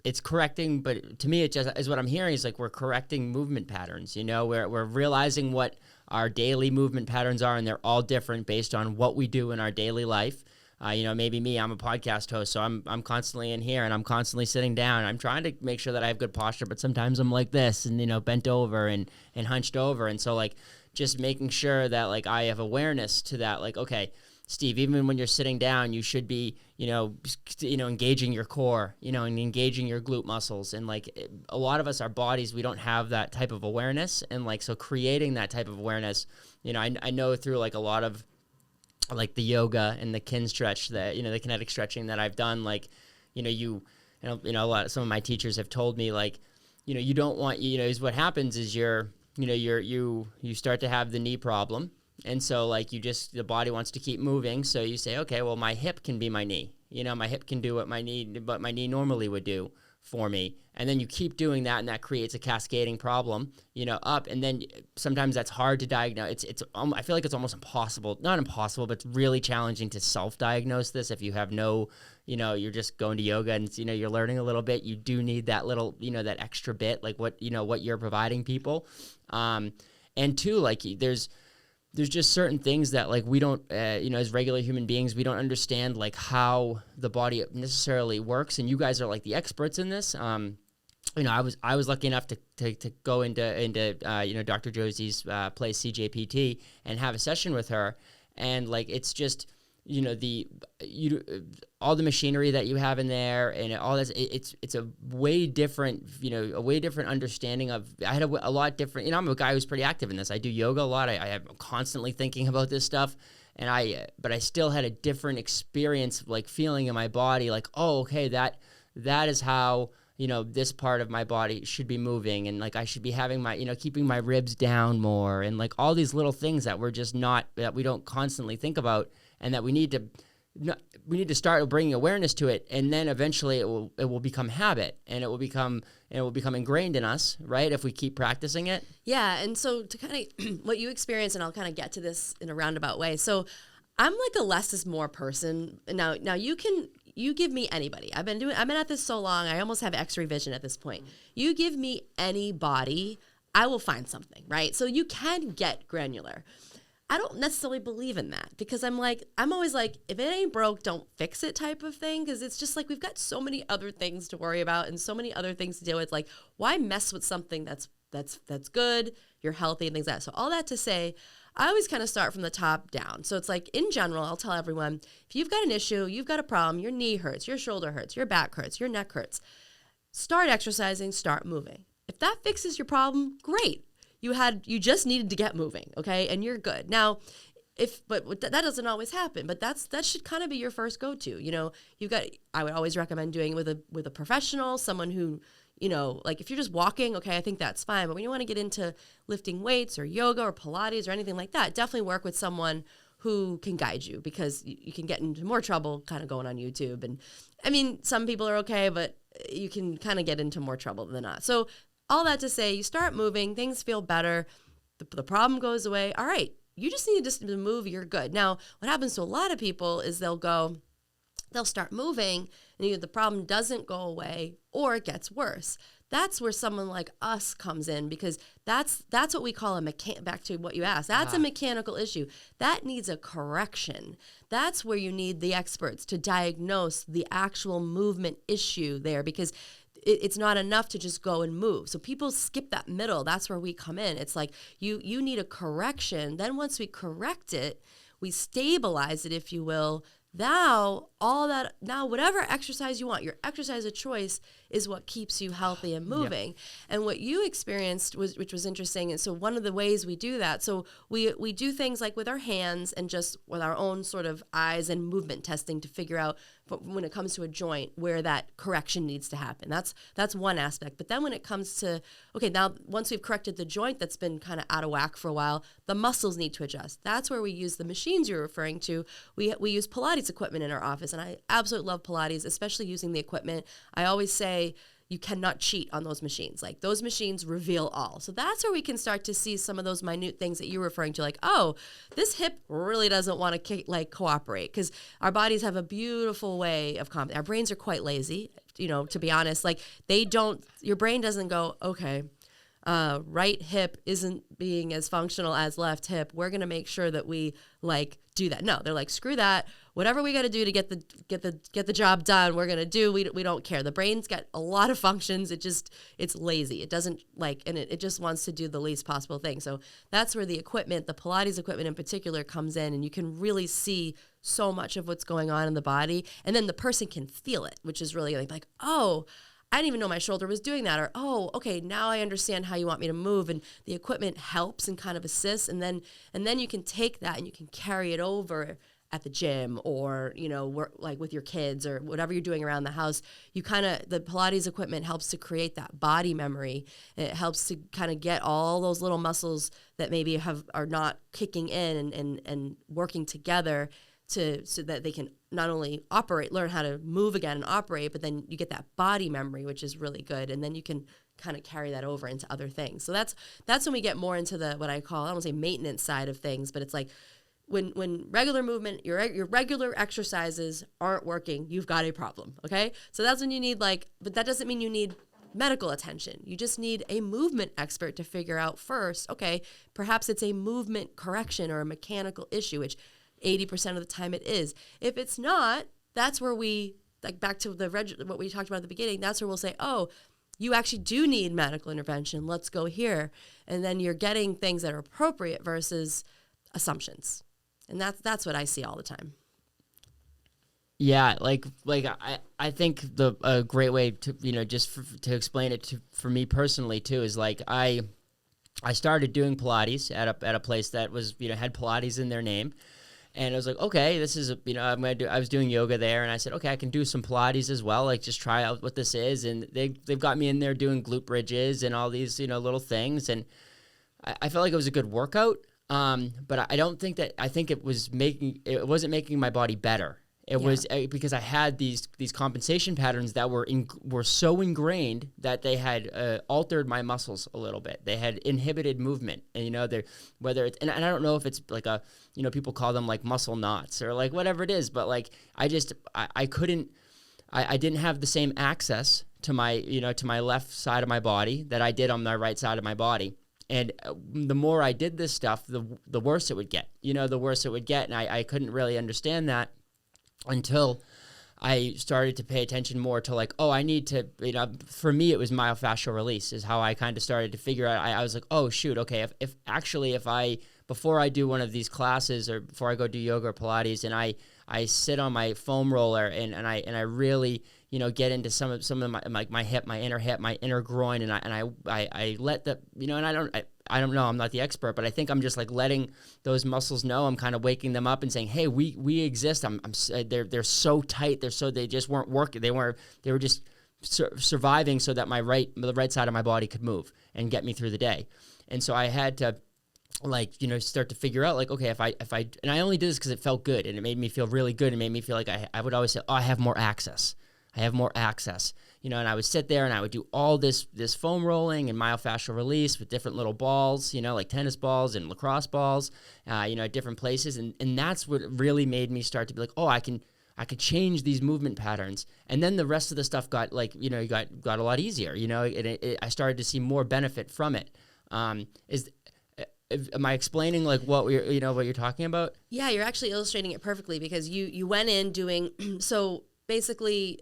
it's correcting, but to me it just is what I'm hearing is like we're correcting movement patterns. We're realizing what our daily movement patterns are, and they're all different based on what we do in our daily life. Maybe me, I'm a podcast host, so I'm constantly in here and I'm constantly sitting down. I'm trying to make sure that I have good posture, but sometimes I'm like this and, bent over and hunched over. And so like just making sure that like I have awareness to that, like, okay, Steve, even when you're sitting down, you should be, engaging your core, and engaging your glute muscles. And like a lot of us, our bodies, we don't have that type of awareness. And like, so creating that type of awareness, I know through like a lot of like the yoga and the kin stretch that, the kinetic stretching that I've done, like, some of my teachers have told me like, you don't want, is what happens is you start to have the knee problem. And so like the body wants to keep moving. So you say, okay, well my hip can be my knee, my hip can do what my knee normally would do for me. And then you keep doing that, and that creates a cascading problem, up. And then sometimes that's hard to diagnose. I feel like it's almost impossible, not impossible, but it's really challenging to self-diagnose this if you have no, you're just going to yoga and, you're learning a little bit. You do need that little, that extra bit, like what you're providing people. And two, like there's just certain things that like we don't, as regular human beings, we don't understand like how the body necessarily works. And you guys are like the experts in this. I was lucky enough to go into Dr. Josie's place, CJ PT, and have a session with her. And like it's just all the machinery that you have in there and all this, it's a way different, understanding of. I had a lot different. I'm a guy who's pretty active in this. I do yoga a lot. I am constantly thinking about this stuff, but I still had a different experience, like feeling in my body, like, oh, okay, that is how this part of my body should be moving, and like I should be having my keeping my ribs down more, and like all these little things that we don't constantly think about. And that we need to start bringing awareness to it, and then eventually it will become habit, and it will become ingrained in us, right? If we keep practicing it. Yeah, and so to kind of what you experience, and I'll kind of get to this in a roundabout way. So I'm like a less is more person. Now you give me anybody. I've been at this so long. I almost have X-ray vision at this point. You give me any body, I will find something, right? So you can get granular. I don't necessarily believe in that because I'm always like, if it ain't broke, don't fix it type of thing. Because it's just like, we've got so many other things to worry about and so many other things to deal with. Like, why mess with something that's good, you're healthy and things like that. So all that to say, I always kind of start from the top down. So it's like, in general, I'll tell everyone, if you've got an issue, you've got a problem, your knee hurts, your shoulder hurts, your back hurts, your neck hurts, start exercising, start moving. If that fixes your problem, great. You just needed to get moving, okay? And you're good. Now, but that doesn't always happen, but that should kind of be your first go-to. I would always recommend doing it with a professional, someone who, like if you're just walking, okay, I think that's fine. But when you want to get into lifting weights or yoga or Pilates or anything like that, definitely work with someone who can guide you, because you can get into more trouble kind of going on YouTube. And I mean, some people are okay, but you can kind of get into more trouble than not. So all that to say, you start moving, things feel better, the problem goes away. All right, you just need to move, you're good. Now, what happens to a lot of people is they'll start moving, and either the problem doesn't go away or it gets worse. That's where someone like us comes in, because that's what we call back to what you asked. That's a mechanical issue. That needs a correction. That's where you need the experts to diagnose the actual movement issue there, because it's not enough to just go and move. So people skip that middle. That's where we come in. It's like you need a correction. Then once we correct it, we stabilize it, if you will. Now, whatever exercise you want, your exercise of choice is what keeps you healthy and moving. Yep. And what you experienced which was interesting. And so one of the ways we do that, so we do things like with our hands and just with our own sort of eyes and movement testing to figure out when it comes to a joint where that correction needs to happen. That's one aspect. But then when it comes to, okay, now once we've corrected the joint that's been kind of out of whack for a while, the muscles need to adjust. That's where we use the machines you're referring to. We use Pilates equipment in our office, and I absolutely love Pilates, especially using the equipment. I always say you cannot cheat on those machines. Like, those machines reveal all. So that's where we can start to see some of those minute things that you're referring to, like, oh, this hip really doesn't want to cooperate, because our bodies have a beautiful way of our brains are quite lazy, to be honest. Like, your brain doesn't go, okay, right hip isn't being as functional as left hip, we're going to make sure that we do that. No, they're like, screw that. Whatever we got to do to get the job done, we're going to do. We don't care. The brain's got a lot of functions. It's lazy. It doesn't and it just wants to do the least possible thing. So that's where the equipment, the Pilates equipment in particular, comes in, and you can really see so much of what's going on in the body. And then the person can feel it, which is really like, oh, I didn't even know my shoulder was doing that, or, oh, okay, now I understand how you want me to move. And the equipment helps and kind of assists. And then you can take that and you can carry it over at the gym, or, work with your kids or whatever you're doing around the house. The Pilates equipment helps to create that body memory. It helps to kind of get all those little muscles that maybe are not kicking in and working together, so that they can not only learn how to move again and operate, but then you get that body memory, which is really good. And then you can kind of carry that over into other things. So that's when we get more into the, what I call, I don't want to say maintenance side of things, but it's like when regular movement, your regular exercises aren't working, you've got a problem. Okay. So that's when you need but that doesn't mean you need medical attention. You just need a movement expert to figure out first, okay, perhaps it's a movement correction or a mechanical issue, which 80% of the time it is. If it's not, that's where we, back to what we talked about at the beginning, that's where we'll say, oh, you actually do need medical intervention. Let's go here. And then you're getting things that are appropriate versus assumptions. And that's what I see all the time. Yeah, I think a great way to to explain it for me personally too is I started doing Pilates at a place that was had Pilates in their name, and I was like, okay, this is I was doing yoga there, and I said, okay, I can do some Pilates as well, just try out what this is, and they've got me in there doing glute bridges and all these little things, and I felt like it was a good workout, but I don't think that I think it wasn't making my body better. It was because I had these compensation patterns that were so ingrained that they had altered my muscles a little bit. They had inhibited movement, and whether it's and I don't know if it's people call them muscle knots or whatever it is, but I couldn't. I didn't have the same access to my to my left side of my body that I did on my right side of my body. And the more I did this stuff, the worse it would get. The worse it would get, and I couldn't really understand that until I started to pay attention more to I need to, for me, it was myofascial release is how I kind of started to figure out. I was like, oh, shoot, okay, before I do one of these classes or before I go do yoga or Pilates and I sit on my foam roller and I really, get into some of my hip, my inner groin, and I let the, and I don't know, I'm not the expert, but I think I'm just letting those muscles know. I'm kind of waking them up and saying, hey, we exist. They're so tight. They just weren't working. They were just surviving so that the right side of my body could move and get me through the day. And so I had to start to figure out okay, if I and I only did this because it felt good and it made me feel really good. It made me feel like I would always say, oh, I have more access. And I would sit there and I would do all this foam rolling and myofascial release with different little balls, like tennis balls and lacrosse balls, at different places. And that's what really made me start to be like, oh, I could change these movement patterns. And then the rest of the stuff got got a lot easier, I started to see more benefit from it. Am I explaining what you're talking about? Yeah, you're actually illustrating it perfectly because you went in doing, so basically,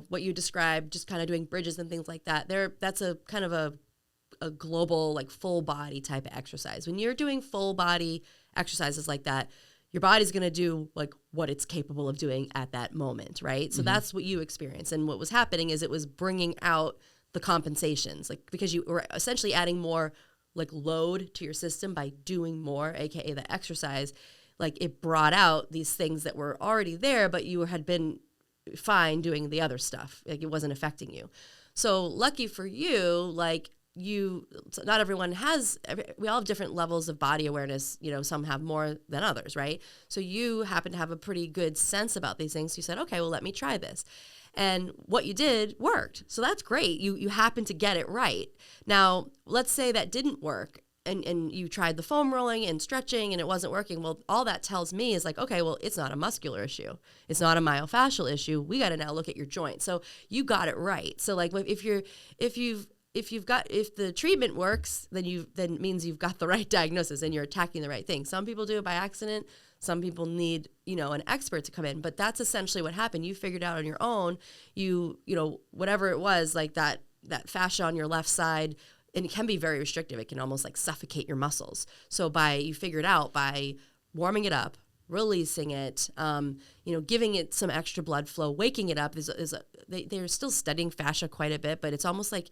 what you described, just kind of doing bridges and things like that. That's a kind of a global, full body type of exercise. When you're doing full body exercises like that, your body's going to do what it's capable of doing at that moment, right? So that's what you experience. And what was happening is it was bringing out the compensations, because you were essentially adding more load to your system by doing more, aka the exercise. It brought out these things that were already there, but you had been fine doing the other stuff. It wasn't affecting you. So lucky for you, not everyone we all have different levels of body awareness. Some have more than others, right? So you happen to have a pretty good sense about these things. So you said, okay, well, let me try this. And what you did worked. So that's great. You happened to get it right. Now, let's say that didn't work. And you tried the foam rolling and stretching and it wasn't working. Well, all that tells me is okay, well, it's not a muscular issue. It's not a myofascial issue. We got to now look at your joint. So you got it right. So if the treatment works, then it means you've got the right diagnosis and you're attacking the right thing. Some people do it by accident. Some people need, an expert to come in, but that's essentially what happened. You figured out on your own, whatever it was, that fascia on your left side, and it can be very restrictive. It can almost suffocate your muscles. So you figured out by warming it up, releasing it, giving it some extra blood flow, waking it up. They're still studying fascia quite a bit, but it's almost it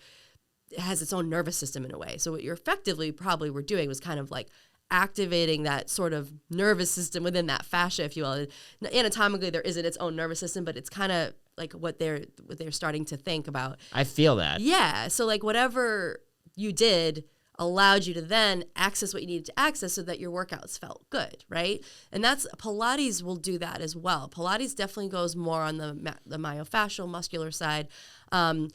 has its own nervous system in a way. So what you effectively probably were doing was kind of activating that sort of nervous system within that fascia, if you will. Anatomically, there isn't its own nervous system, but it's kind of what they're starting to think about. I feel that. Yeah. So whatever you did allowed you to then access what you needed to access so that your workouts felt good, right? And that's Pilates will do that as well. Pilates definitely goes more on the myofascial muscular side. And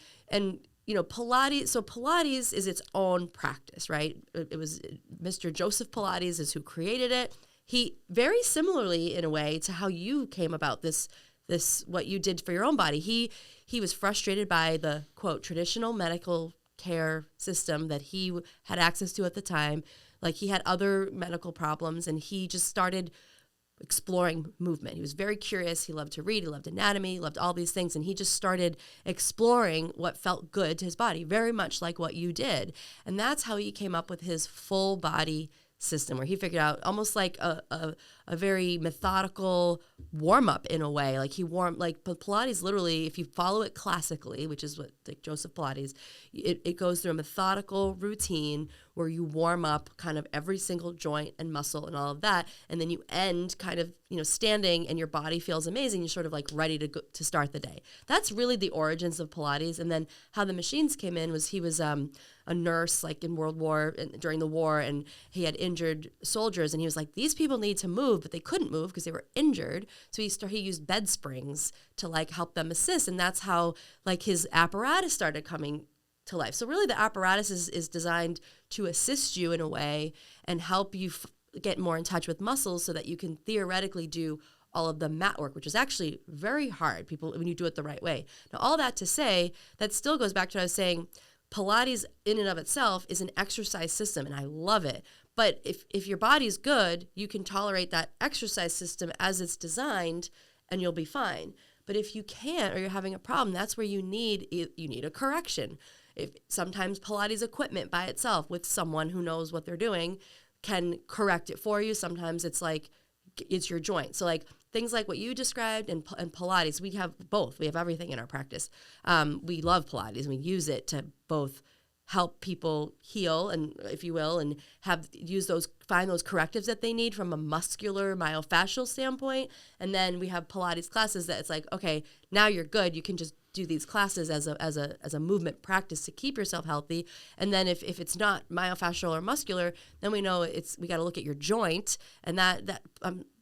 Pilates is its own practice, right? It was Mr. Joseph Pilates is who created it. He very similarly in a way to how you came about this what you did for your own body. He was frustrated by the quote traditional medical care system that he had access to at the time. Like he had other medical problems and he just started exploring movement. He was very curious. He loved to read. He loved anatomy. He loved all these things. And he just started exploring what felt good to his body, very much like what you did. And that's how he came up with his full body system, where he figured out almost like a very methodical warm-up in a way. Like Pilates literally, if you follow it classically, which is what like Joseph Pilates, it goes through a methodical routine where you warm up kind of every single joint and muscle and all of that, and then you end kind of standing and your body feels amazing. You're sort of like ready to start the day. That's really the origins of Pilates. And then how the machines came in was he was a nurse like in World War and during the war, and he had injured soldiers, and he was like, these people need to move, but they couldn't move because they were injured. So he used bed springs to like help them assist, and that's how like his apparatus started coming to life. So really the apparatus is designed to assist you in a way and help you get more in touch with muscles so that you can theoretically do all of the mat work, which is actually very hard when you do it the right way. Now, all that to say, that still goes back to what I was saying. Pilates in and of itself is an exercise system, and I love it. But if your body's good, you can tolerate that exercise system as it's designed, and you'll be fine. But if you can't, or you're having a problem, that's where you need a correction. Sometimes Pilates equipment by itself with someone who knows what they're doing can correct it for you. Sometimes it's like it's your joint. So like things like what you described and Pilates, we have both. We have everything in our practice. We love Pilates, and we use it to both help people heal, and if you will, and find those correctives that they need from a muscular myofascial standpoint. And then we have Pilates classes that it's like, okay, now you're good. You can just do these classes as a movement practice to keep yourself healthy. And then if it's not myofascial or muscular, then we know we got to look at your joint, and that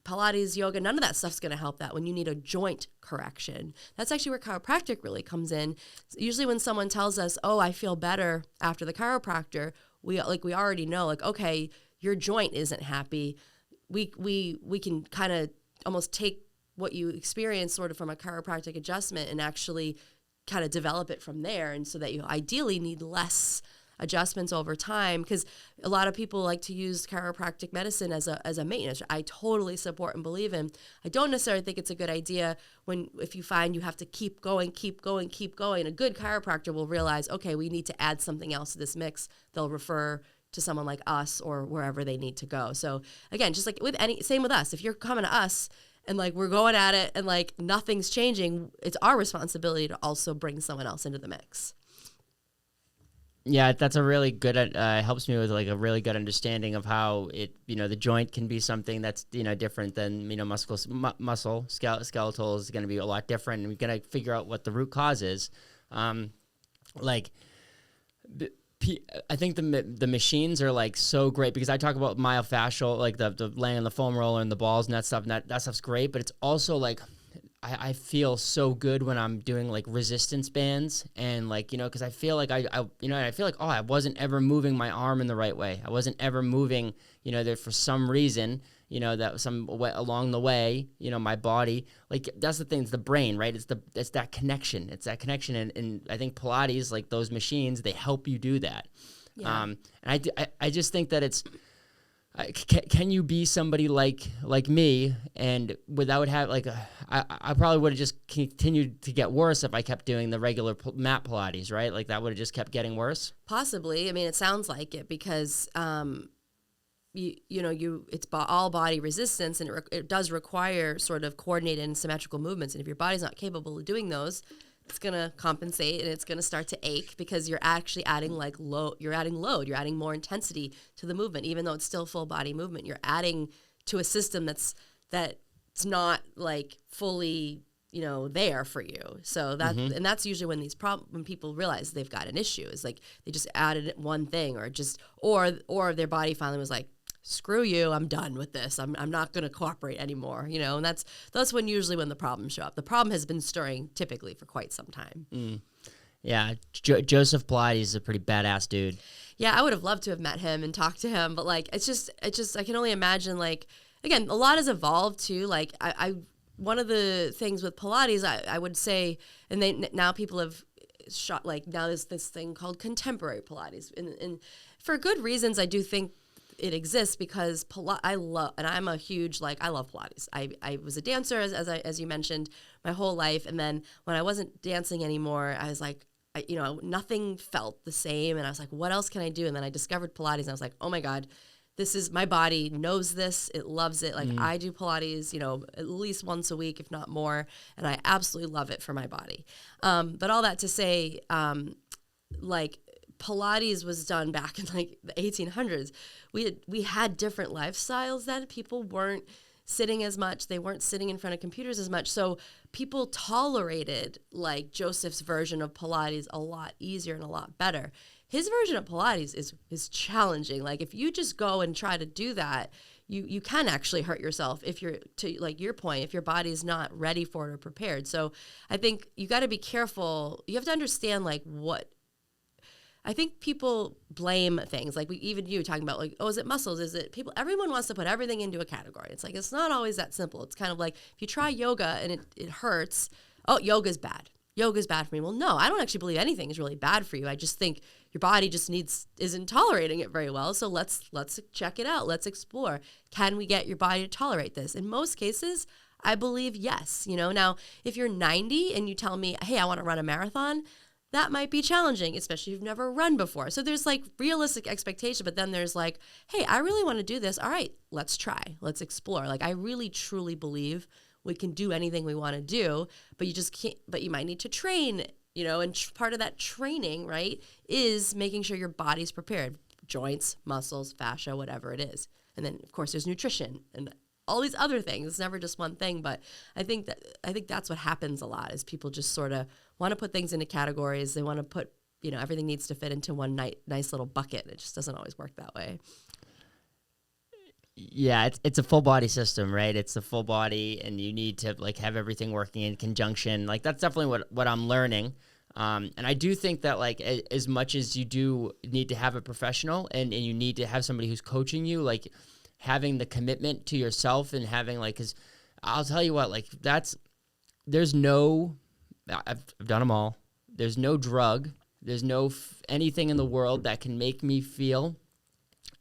Pilates, yoga, none of that stuff's going to help that when you need a joint correction. That's actually where chiropractic really comes in. Usually when someone tells us, oh, I feel better after the chiropractor, we already know, like, okay, your joint isn't happy. We can kind of almost take what you experience sort of from a chiropractic adjustment and actually kind of develop it from there. And so that you ideally need less adjustments over time, because a lot of people like to use chiropractic medicine as a maintenance. I totally support and believe in. I don't necessarily think it's a good idea if you find you have to keep going. A good chiropractor will realize, okay, we need to add something else to this mix. They'll refer to someone like us or wherever they need to go. So again, just like same with us. If you're coming to us and like we're going at it and like nothing's changing, it's our responsibility to also bring someone else into the mix. Yeah, that's a really good, helps me with like a really good understanding of how the joint can be something that's, different than, muscle, skeletal is going to be a lot different. And we're going to figure out what the root cause is. I think the machines are like so great, because I talk about myofascial, like the laying on the foam roller and the balls and that stuff, and that stuff's great. But it's also like, I feel so good when I'm doing like resistance bands, and like, because I feel like I wasn't ever moving my arm in the right way. I wasn't ever moving, there for some reason, that some way along the way, my body, like that's the thing, it's the brain, right? It's that connection. And I think Pilates, like those machines, they help you do that. Yeah. And I just think that it's, can you be somebody like me, and without having I probably would have just continued to get worse if I kept doing the regular mat Pilates, right? Like that would have just kept getting worse. Possibly. I mean, it sounds like it, because it's all body resistance, and it does require sort of coordinated and symmetrical movements. And if your body's not capable of doing those, it's going to compensate, and it's going to start to ache, because you're actually adding load, you're adding more intensity to the movement. Even though it's still full body movement, you're adding to a system that's not like fully, there for you. So that, and that's usually when when people realize they've got an issue, is like they just added one thing, or their body finally was like, screw you, I'm done with this. I'm not going to cooperate anymore, and that's when the problems show up. The problem has been stirring typically for quite some time. Yeah, Joseph Pilates is a pretty badass dude. Yeah, I would have loved to have met him and talked to him, but like it's just I can only imagine, like, again, a lot has evolved too. Like I one of the things with Pilates, I would say, and now people have shot, like, now there's this thing called contemporary Pilates, and for good reasons. I do think it exists because I love Pilates. I was a dancer, as you mentioned, my whole life, and then when I wasn't dancing anymore, I was like, nothing felt the same, and I was like, what else can I do? And then I discovered Pilates, and I was like, oh my God, this is, my body knows this, it loves it. Like, I do Pilates, at least once a week, if not more, and I absolutely love it for my body. But all that to say, like, Pilates was done back in like the 1800s. We had different lifestyles then. People weren't sitting as much. They weren't sitting in front of computers as much. So people tolerated, like, Joseph's version of Pilates a lot easier and a lot better. His version of Pilates is challenging. Like, if you just go and try to do that, you can actually hurt yourself if you're, to like your point, if your body's not ready for it or prepared. So I think you got to be careful. You have to understand, like, what, I think people blame things, like even you talking about, like, oh, is it muscles? Is it people? Everyone wants to put everything into a category. It's like, it's not always that simple. It's kind of like, if you try yoga and it hurts, oh, yoga's bad. Yoga's bad for me. Well, no, I don't actually believe anything is really bad for you. I just think your body just isn't tolerating it very well. So let's check it out. Let's explore. Can we get your body to tolerate this? In most cases, I believe yes. Now, if you're 90 and you tell me, hey, I want to run a marathon, that might be challenging, especially if you've never run before. So there's like realistic expectation, but then there's like, hey, I really want to do this. All right, let's try. Let's explore. Like, I really, truly believe we can do anything we want to do, but you just can't, but you might need to train, and part of that training, right, is making sure your body's prepared. Joints, muscles, fascia, whatever it is. And then, of course, there's nutrition and all these other things. It's never just one thing, but I think that's what happens a lot, is people just sort of want to put things into categories. They want to put, everything needs to fit into one nice little bucket. It just doesn't always work that way. Yeah, it's a full body system, right? It's a full body, and you need to, like, have everything working in conjunction. Like, that's definitely what I'm learning. And I do think that, like, as much as you do need to have a professional and you need to have somebody who's coaching you, like, having the commitment to yourself and having, like, because I'll tell you what, like, I've done them all. There's no drug. There's no anything in the world that can make me feel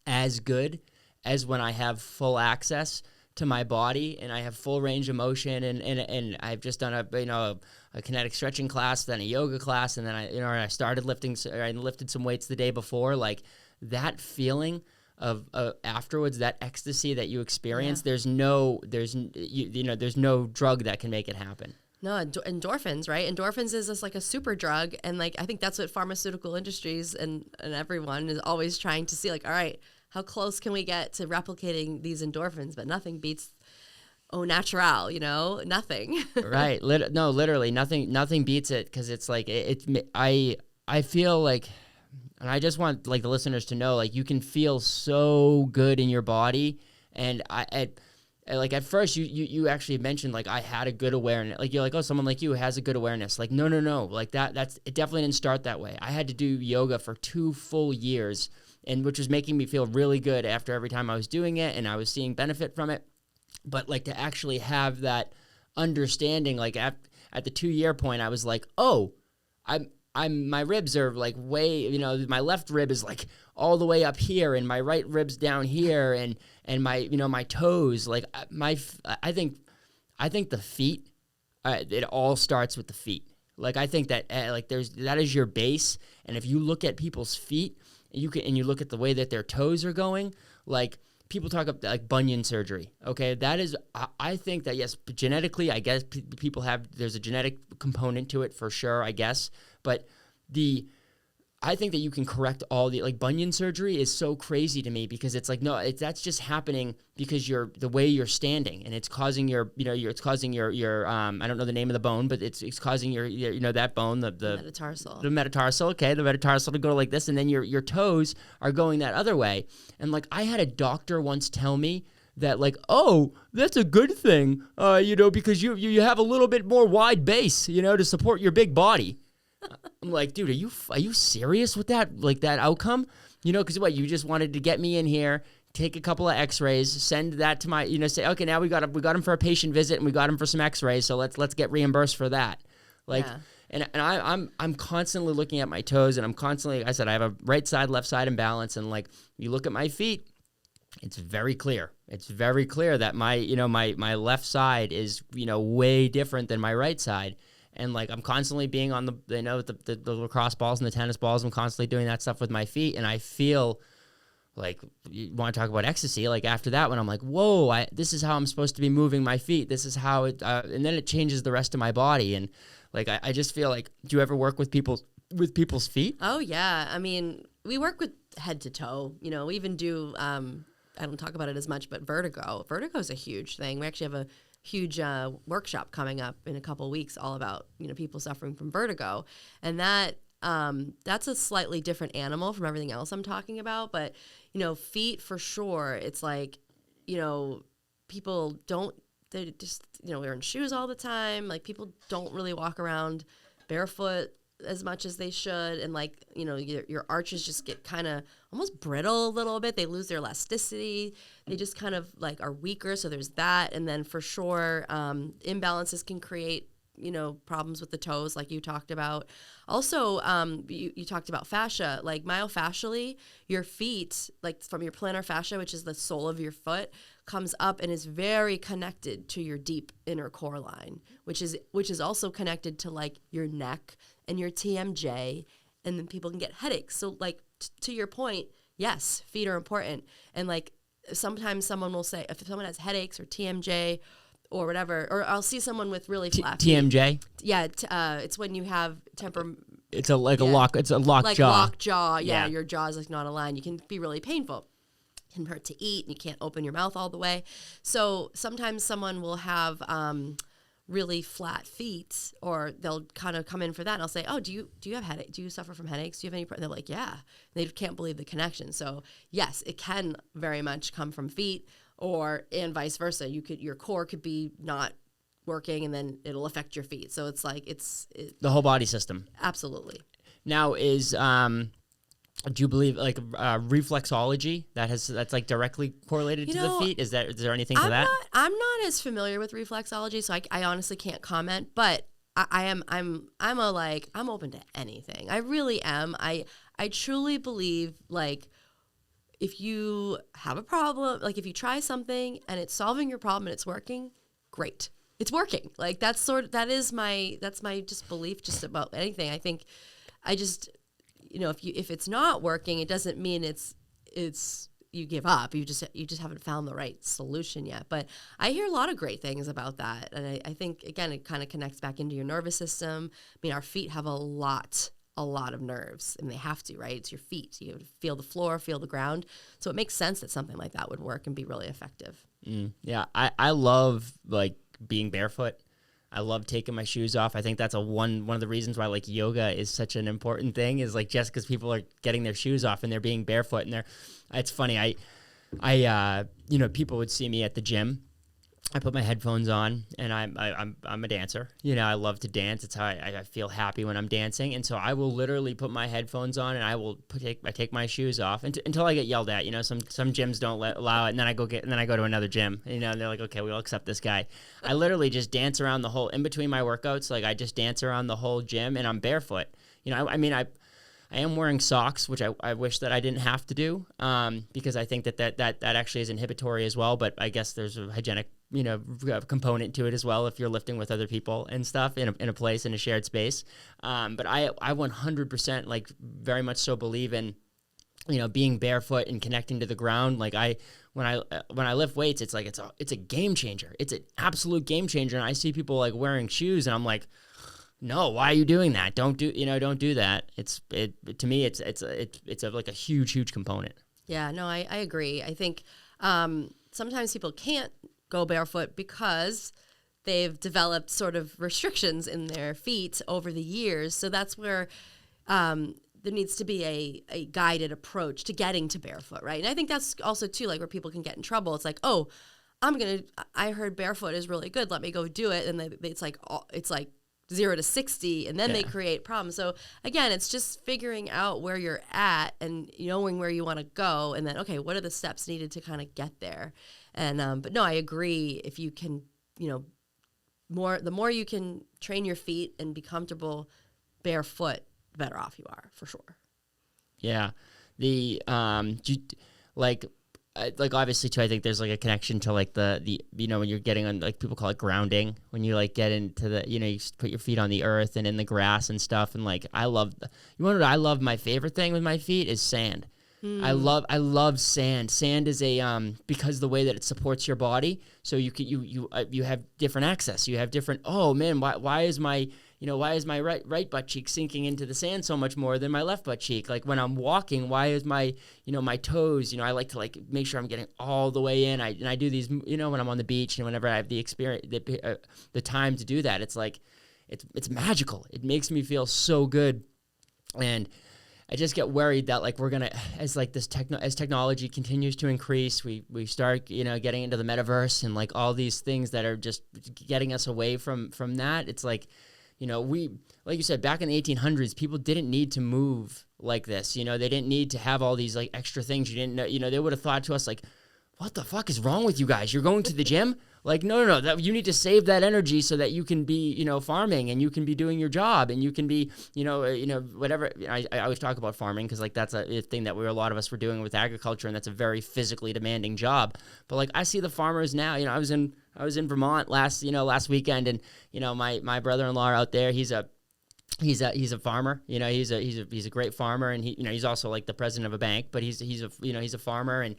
as good as when I have full access to my body and I have full range of motion, and I've just done a kinetic stretching class, then a yoga class, and then I started lifting. I lifted some weights the day before. Like, that feeling of afterwards, that ecstasy that you experience, there's no drug that can make it happen. No, endorphins, right? Endorphins is just like a super drug, and, like, I think that's what pharmaceutical industries and everyone is always trying to see, like, all right, how close can we get to replicating these endorphins? But nothing beats au natural, nothing. Right. Literally nothing beats it, because it's like, I feel like, and I just want, like, the listeners to know, like, you can feel so good in your body. And at first you actually mentioned, like, I had a good awareness. Like, you're like, oh, someone like you has a good awareness. Like, no. Like, it definitely didn't start that way. I had to do yoga for 2 full years, and which was making me feel really good after every time I was doing it, and I was seeing benefit from it. But, like, to actually have that understanding, like, at the 2-year point, I was like, oh, my ribs are, like, way, my left rib is, like, all the way up here, and my right rib's down here, and my, my toes, like, I think the feet, it all starts with the feet. Like, I think that, that is your base. And if you look at people's feet, and you look at the way that their toes are going, like, people talk about, like, bunion surgery. Okay, that is, I think that, yes, genetically, I guess there's a genetic component to it for sure, I guess. But I think that you can correct all the, like, bunion surgery is so crazy to me, because it's like, no, that's just happening because the way you're standing, and it's causing it's causing your I don't know the name of the bone, but it's causing your that bone, the metatarsal. The metatarsal, okay, the metatarsal to go like this, and then your toes are going that other way. And like, I had a doctor once tell me that, like, oh, that's a good thing, because you have a little bit more wide base, to support your big body. I'm like, dude, are you serious with that? Like, that outcome? Because what, you just wanted to get me in here, take a couple of X-rays, send that to my, say, okay, now we got him for a patient visit, and we got him for some X-rays, so let's get reimbursed for that. Like, yeah. And I'm constantly looking at my toes, and I'm constantly, like I said, I have a right side, left side imbalance, and like, you look at my feet, it's very clear. It's very clear that my left side is, way different than my right side. And like, I'm constantly being on the lacrosse balls and the tennis balls. I'm constantly doing that stuff with my feet. And I feel like, you want to talk about ecstasy, like after that, when I'm like, whoa, this is how I'm supposed to be moving my feet. This is how it, and then it changes the rest of my body. And like, I just feel like, do you ever work with people's feet? Oh yeah. I mean, we work with head to toe, we even do, I don't talk about it as much, but vertigo. Vertigo is a huge thing. We actually have a huge workshop coming up in a couple of weeks all about, people suffering from vertigo. And that's a slightly different animal from everything else I'm talking about. But, feet for sure, it's like, people don't, they just, wearing shoes all the time. Like, people don't really walk around barefoot as much as they should, and like, your arches just get kind of almost brittle a little bit. They lose their elasticity. They just kind of like are weaker. So there's that. And then for sure, imbalances can create, problems with the toes, like you talked about. Also, you talked about fascia, like myofascially, your feet, like from your plantar fascia, which is the sole of your foot, comes up and is very connected to your deep inner core line, which is also connected to like your neck and your TMJ, and then people can get headaches. So like, to your point, yes, feet are important. And like, sometimes someone will say, if someone has headaches or TMJ or whatever, or I'll see someone with really flat feet. TMJ? Yeah, it's when you have It's a lock. It's a locked like jaw. Locked jaw. Yeah, your jaw is like not aligned. You can be really painful. It can hurt to eat, and you can't open your mouth all the way. So sometimes someone will have really flat feet, or they'll kind of come in for that, and I'll say, oh, do you have headache? Do you suffer from headaches? Do you have any? They're like, yeah. They can't believe the connection. So yes, it can very much come from feet, and vice versa. Your core could be not working, and then it'll affect your feet. So it's like the whole body system. Absolutely. Now, do you believe like reflexology that's like directly correlated to the feet? Is there anything to that? I'm not as familiar with reflexology, so I honestly can't comment. But I'm open to anything. I really am. I truly believe, like, if you have a problem, like if you try something and it's solving your problem and it's working, great. It's working. Like that's my just belief just about anything. I think if it's not working, it doesn't mean it's you give up. You just haven't found the right solution yet. But I hear a lot of great things about that, and I think again it kind of connects back into your nervous system. I mean, our feet have a lot of nerves, and they have to, right? It's your feet. You have to feel the floor, feel the ground. So it makes sense that something like that would work and be really effective. Yeah, I love like being barefoot. I love taking my shoes off. I think that's one of the reasons why like yoga is such an important thing, is like just because people are getting their shoes off and they're being barefoot, and it's funny. I people would see me at the gym. I put my headphones on, and I'm a dancer. I love to dance. It's how I feel happy when I'm dancing. And so I will literally put my headphones on, and I take my shoes off until I get yelled at. Some gyms don't allow it, and then I go to another gym. And they're like, okay, we'll accept this guy. I literally just dance around the whole, in between my workouts. Like I just dance around the whole gym, and I'm barefoot. I am wearing socks, which I wish that I didn't have to do, because I think that actually is inhibitory as well. But I guess there's a hygienic component to it as well if you're lifting with other people and stuff in a place, in a shared space. But I 100% like very much so believe in being barefoot and connecting to the ground. Like when I lift weights, it's like it's a game changer. It's an absolute game changer. And I see people like wearing shoes, and I'm like, no, why are you doing that? Don't do that. To me, it's like a huge component. Yeah, no, I agree. I think sometimes people can't go barefoot because they've developed sort of restrictions in their feet over the years. So that's where there needs to be a guided approach to getting to barefoot, right? And I think that's also too like where people can get in trouble. It's like, oh, I heard barefoot is really good. Let me go do it. And it's like 0 to 60, and then they create problems. So again, it's just figuring out where you're at and knowing where you want to go, and then okay, what are the steps needed to kind of get there? And but no, I agree. If you can, the more you can train your feet and be comfortable barefoot, the better off you are, for sure. Yeah, like obviously too, I think there's like a connection to like the when you're getting on, like people call it grounding, when you like get into the you put your feet on the earth and in the grass and stuff, and like you want to know what I love? My favorite thing with my feet is sand. I love sand. Sand is because the way that it supports your body, so you have different access. You have different. Oh man, why is my right butt cheek sinking into the sand so much more than my left butt cheek? Like when I'm walking, why is my my toes? I like to like make sure I'm getting all the way in. I do these when I'm on the beach and whenever I have the experience, the time to do that. It's like it's magical. It makes me feel so good, and I just get worried that like we're gonna, as like this as technology continues to increase, we start getting into the metaverse and like all these things that are just getting us away from that. It's like, we, like you said, back in the 1800s, people didn't need to move like this. They didn't need to have all these like extra things. You didn't know. They would have thought to us like, what the fuck is wrong with you guys? You're going to the gym? Like, no. That you need to save that energy so that you can be, farming, and you can be doing your job, and you can be, whatever. I always talk about farming because like that's a thing that a lot of us were doing with agriculture, and that's a very physically demanding job. But like I see the farmers now. I was in Vermont last weekend, and my brother-in-law out there. He's a farmer. He's a great farmer, and he's also like the president of a bank. But he's a farmer, and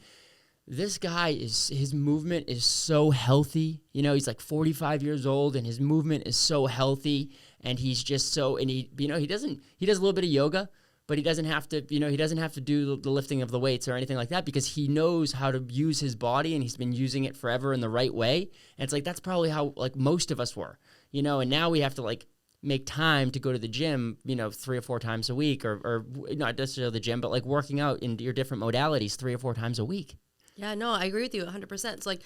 this guy his movement is so healthy. He's like 45 years old and his movement is so healthy, and he's just so, and he does a little bit of yoga, but he doesn't have to do the lifting of the weights or anything like that, because he knows how to use his body, and he's been using it forever in the right way. And it's like, that's probably how like most of us were, and now we have to like make time to go to the gym, 3 or 4 times a week, or not necessarily the gym, but like working out in your different modalities 3 or 4 times a week. Yeah, no, I agree with you 100%. It's like,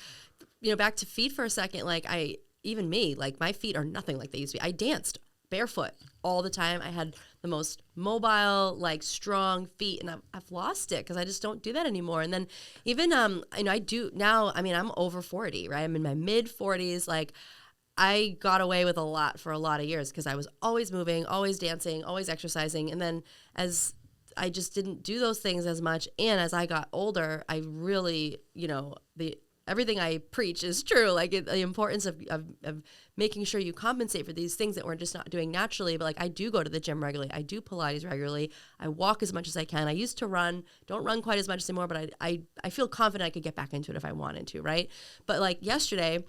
back to feet for a second, like my feet are nothing like they used to be. I danced barefoot all the time. I had the most mobile, like strong feet, and I've lost it because I just don't do that anymore. And then even, I do now, I'm over 40, right? I'm in my mid 40s. Like I got away with a lot for a lot of years because I was always moving, always dancing, always exercising. And then as I just didn't do those things as much. And as I got older, I really, everything I preach is true. Like the importance of making sure you compensate for these things that we're just not doing naturally. But like I do go to the gym regularly. I do Pilates regularly. I walk as much as I can. I used to run, don't run quite as much anymore, but I feel confident I could get back into it if I wanted to, right? But like yesterday,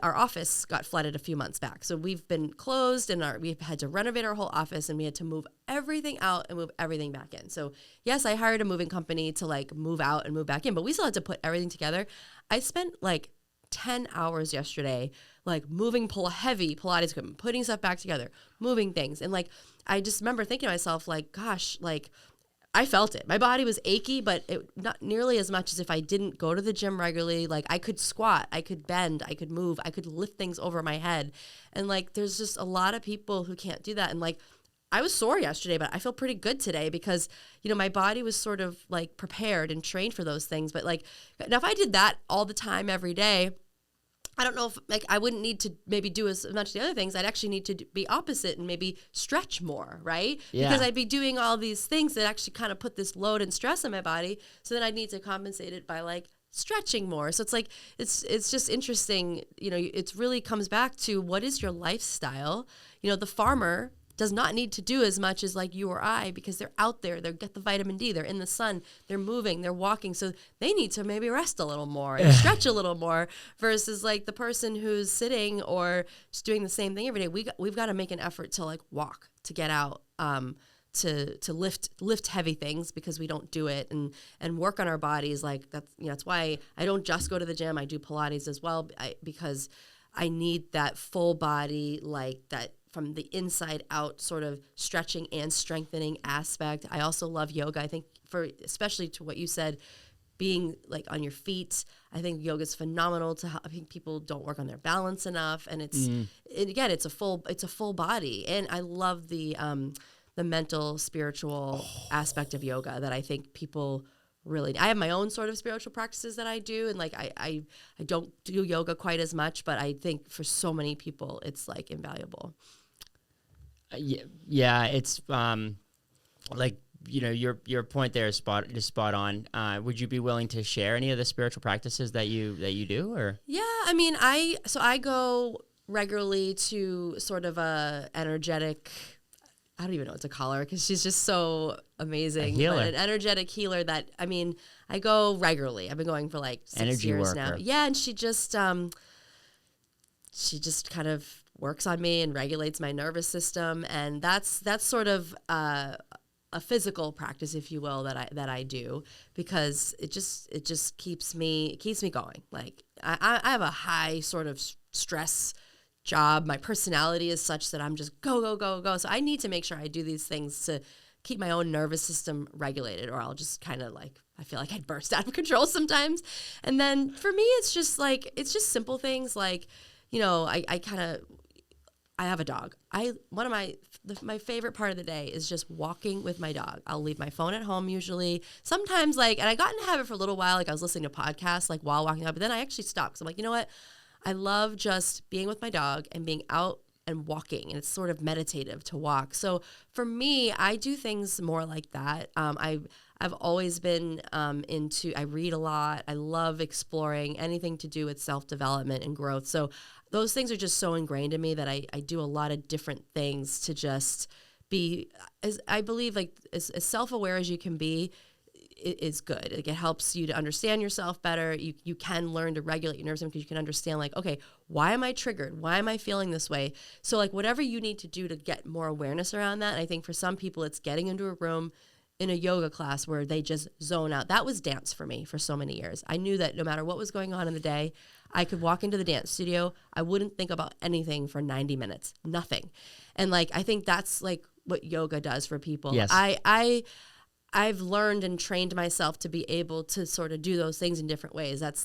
our office got flooded a few months back. So we've been closed, and we've had to renovate our whole office, and we had to move everything out and move everything back in. So yes, I hired a moving company to like move out and move back in, but we still had to put everything together. I spent like 10 hours yesterday, like moving heavy Pilates equipment, putting stuff back together, moving things. And like, I just remember thinking to myself, like, gosh, like, I felt it. My body was achy, but not nearly as much as if I didn't go to the gym regularly. Like I could squat, I could bend, I could move, I could lift things over my head. And like, there's just a lot of people who can't do that. And like, I was sore yesterday, but I feel pretty good today because, my body was sort of like prepared and trained for those things. But like, now if I did that all the time, every day, I don't know if like I wouldn't need to maybe do as much of the other things. I'd actually need to be opposite and maybe stretch more, right? Yeah. Because I'd be doing all these things that actually kind of put this load and stress on my body. So then I'd need to compensate it by like stretching more. So it's like, it's just interesting. It really comes back to what is your lifestyle? The farmer does not need to do as much as like you or I, because they're out there, they get the vitamin D, they're in the sun, they're moving, they're walking. So they need to maybe rest a little more and stretch a little more versus like the person who's sitting or just doing the same thing every day. We've got to make an effort to like walk, to get out, to lift heavy things because we don't do it, and work on our bodies. Like that's why I don't just go to the gym. I do Pilates as well, because I need that full body, like that from the inside out sort of stretching and strengthening aspect. I also love yoga. I think especially to what you said, being like on your feet, I think yoga is phenomenal to help. I think people don't work on their balance enough, and it's a full body. And I love the mental, spiritual aspect of yoga that I think people really. I have my own sort of spiritual practices that I do, and like I don't do yoga quite as much, but I think for so many people it's like invaluable. Yeah, it's like, you know, your point there is spot on. Would you be willing to share any of the spiritual practices that you do? Or yeah, I mean, I go regularly to sort of a energetic. I don't even know what to call her because she's just so amazing. A healer. But an energetic healer that, I mean, I go regularly. I've been going for like 6 years now. Yeah, and she just kind of works on me and regulates my nervous system, and that's sort of a physical practice, if you will, that I do, because it just keeps me going. Like I have a high sort of stress job. My personality is such that I'm just go. So I need to make sure I do these things to keep my own nervous system regulated, or I'll just kind of like, I feel like I'd burst out of control sometimes. And then for me, it's just simple things like, you know, I have a dog. One of my favorite part of the day is just walking with my dog. I'll leave my phone at home usually. Sometimes and I got in the habit for a little while, like I was listening to podcasts like while walking out, but then I actually stopped because I'm like, you know what? I love just being with my dog and being out and walking, and it's sort of meditative to walk. So for me, I do things more like that. I've always been I read a lot. I love exploring anything to do with self-development and growth. So those things are just so ingrained in me that I do a lot of different things to just be, as I believe, like as self-aware as you can be is good. Like it helps you to understand yourself better. You can learn to regulate your nervous system because you can understand like, okay, why am I triggered? Why am I feeling this way? So like whatever you need to do to get more awareness around that. And I think for some people it's getting into a room in a yoga class where they just zone out. That was dance for me for so many years. I knew that no matter what was going on in the day, I could walk into the dance studio. I wouldn't think about anything for 90 minutes, nothing. And like, I think that's like what yoga does for people. Yes. I've learned and trained myself to be able to sort of do those things in different ways. That's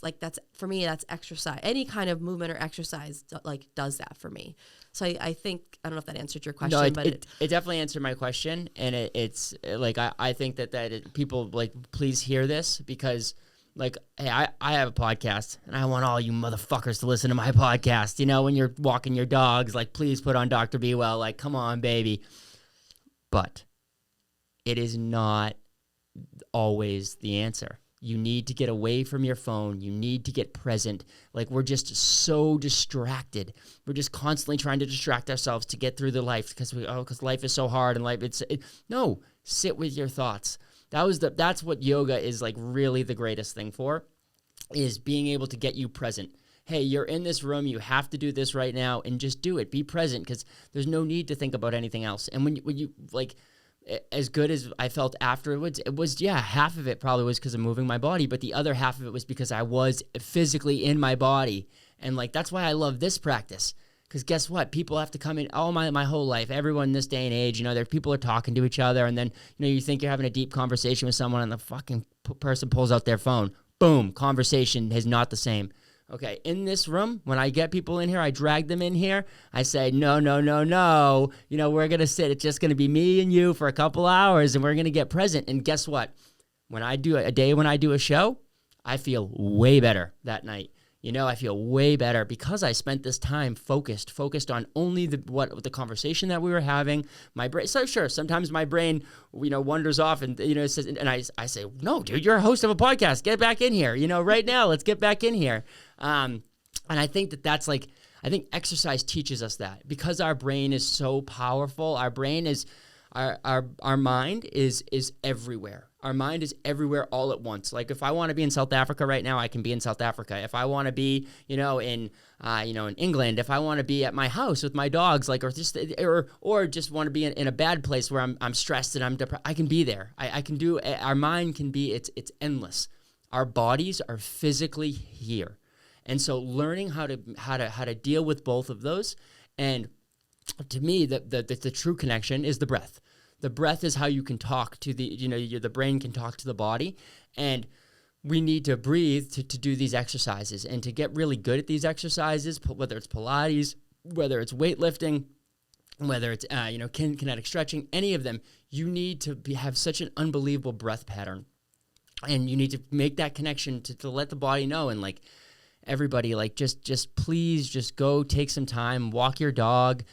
for me, that's exercise. Any kind of movement or exercise like does that for me. So I think, I don't know if that answered your question, no, but it definitely answered my question. And it's like, I think that people like, please hear this because like, hey, I have a podcast and I want all you motherfuckers to listen to my podcast. You know, when you're walking your dogs, like, please put on Dr. BeeWell, like, come on, baby. But it is not always the answer. You need to get away from your phone. You need to get present. Like, we're just so distracted. We're just constantly trying to distract ourselves to get through the life because life is so hard and no, sit with your thoughts. That's what yoga is like really the greatest thing for, is being able to get you present. Hey, you're in this room. You have to do this right now and just do it. Be present because there's no need to think about anything else. And when you like, as good as I felt afterwards, it was, half of it probably was because of moving my body, but the other half of it was because I was physically in my body. And like, that's why I love this practice. Because guess what? People have to come in my whole life. Everyone in this day and age, you know, people are talking to each other, and then, you know, you think you're having a deep conversation with someone, and the fucking person pulls out their phone. Boom, conversation is not the same. Okay, in this room, when I get people in here, I drag them in here. I say, no. You know, we're going to sit. It's just going to be me and you for a couple hours, and we're going to get present. And guess what? When I do a show, I feel way better that night. You know, I feel way better because I spent this time focused on only the conversation that we were having. My brain, so sure, sometimes my brain, you know, wanders off and, you know, it says, and I say, no, dude, you're a host of a podcast. Get back in here. You know, right now, let's get back in here. And I think that's like, I think exercise teaches us that because our brain is so powerful. Our brain is our mind is everywhere. Our mind is everywhere all at once. Like if I want to be in South Africa right now, I can be in South Africa. If I want to be, in England, if I want to be at my house with my dogs, like, or just want to be in a bad place where I'm stressed and I'm depressed, I can be there. I can do. Our mind can be. It's endless. Our bodies are physically here, and so learning how to deal with both of those, and to me, the true connection is the breath. The breath is how you can talk to the brain can talk to the body, and we need to breathe to do these exercises and to get really good at these exercises, whether it's Pilates, whether it's weightlifting, whether it's kinetic stretching, any of them. You need to have such an unbelievable breath pattern, and you need to make that connection to let the body know. And like everybody, like just please just go take some time, walk your dog,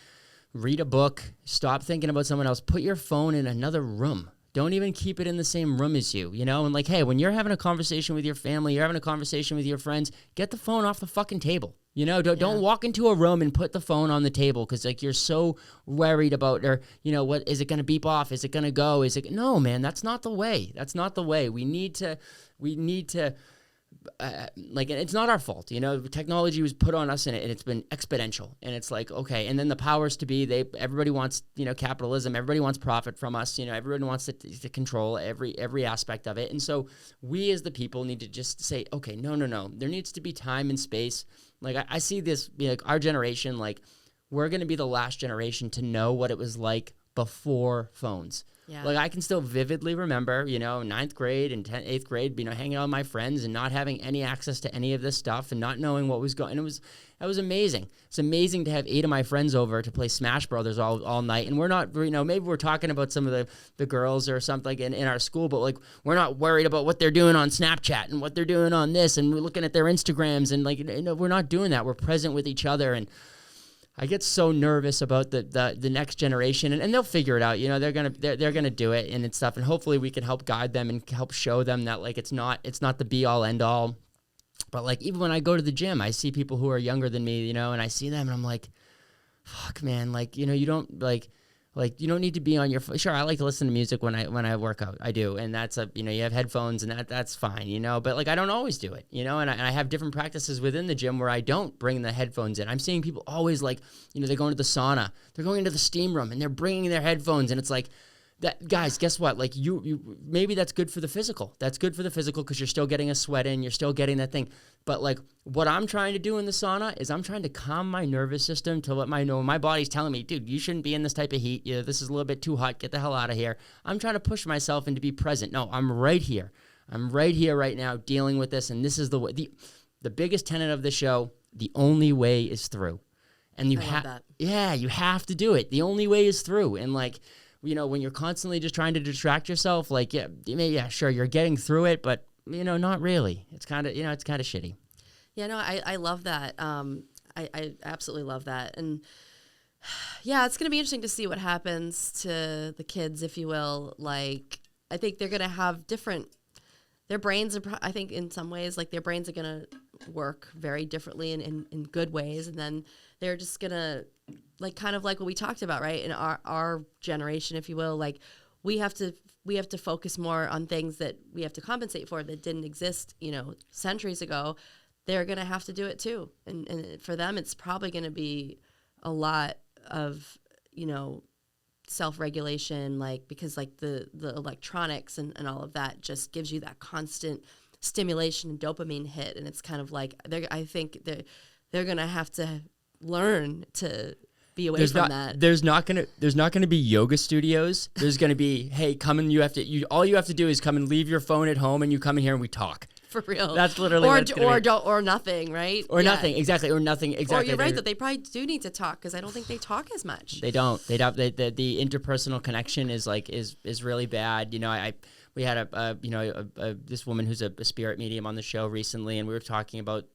read a book, stop thinking about someone else, put your phone in another room. Don't even keep it in the same room as you, and like, hey, when you're having a conversation with your family, you're having a conversation with your friends, get the phone off the fucking table. Don't walk into a room and put the phone on the table because like you're so worried about, or what is it going to beep off? Is it going to go? No, man, that's not the way. That's not the way. We need to it's not our fault. Technology was put on us and it's been exponential, and it's like, okay. And then the powers to be, everybody wants, capitalism. Everybody wants profit from us. Everyone wants to control every aspect of it. And so we as the people need to just say, okay, no. There needs to be time and space. Like I see this, our generation, like we're going to be the last generation to know what it was like before phones. Yeah. Like I can still vividly remember, 9th grade and 8th grade, hanging out with my friends and not having any access to any of this stuff and not knowing what was going. And that was amazing. It's amazing to have 8 of my friends over to play Smash Brothers all night. And we're not, maybe we're talking about some of the girls or something in our school, but like we're not worried about what they're doing on Snapchat and what they're doing on this, and we're looking at their Instagrams, and like we're not doing that. We're present with each other. And I get so nervous about the next generation, and they'll figure it out. They're gonna do it and stuff, and hopefully we can help guide them and help show them that like it's not the be all end all. But like even when I go to the gym, I see people who are younger than me, and I see them and I'm like, fuck, man, like you don't you don't need to be on your phone. Sure, I like to listen to music when I work out. I do, and that's you have headphones and that's fine, but like I don't always do it, and I have different practices within the gym where I don't bring the headphones in. I'm seeing people always like, they're going to the sauna, they're going into the steam room, and they're bringing their headphones, and it's like, that, guys, guess what? Like you maybe that's good for the physical. That's good for the physical because you're still getting a sweat in, you're still getting that thing. But like what I'm trying to do in the sauna is I'm trying to calm my nervous system to let my body's telling me, dude, you shouldn't be in this type of heat. This is a little bit too hot. Get the hell out of here. I'm trying to push myself into be present. No, I'm right here. I'm right here right now dealing with this, and this is the way. The biggest tenet of the show: the only way is through. And you have to do it. The only way is through. And like, when you're constantly just trying to distract yourself, like, sure, you're getting through it, but, not really. It's kind of, it's kind of shitty. Yeah, no, I love that. I absolutely love that. And yeah, it's going to be interesting to see what happens to the kids, if you will. Like, I think they're going to have their brains are, I think in some ways, like their brains are going to work very differently in good ways. And then they're just going to, like, kind of like what we talked about, right? In our generation, if you will, like we have to focus more on things that we have to compensate for that didn't exist, centuries ago. They're going to have to do it too. And for them, it's probably going to be a lot of, self-regulation, like, because like the electronics and all of that just gives you that constant stimulation and dopamine hit. And it's kind of like, I think they're going to have to learn to be away from that. There's not gonna be yoga studios. There's gonna be, hey, come and all you have to do is come and leave your phone at home, and you come in here and we talk. For real. That's literally or nothing, right? Or nothing, exactly. Or nothing, exactly. Or you're right that they probably do need to talk, because I don't think they talk as much. They don't. The interpersonal connection is really bad. We had this woman who's a spirit medium on the show recently, and we were talking about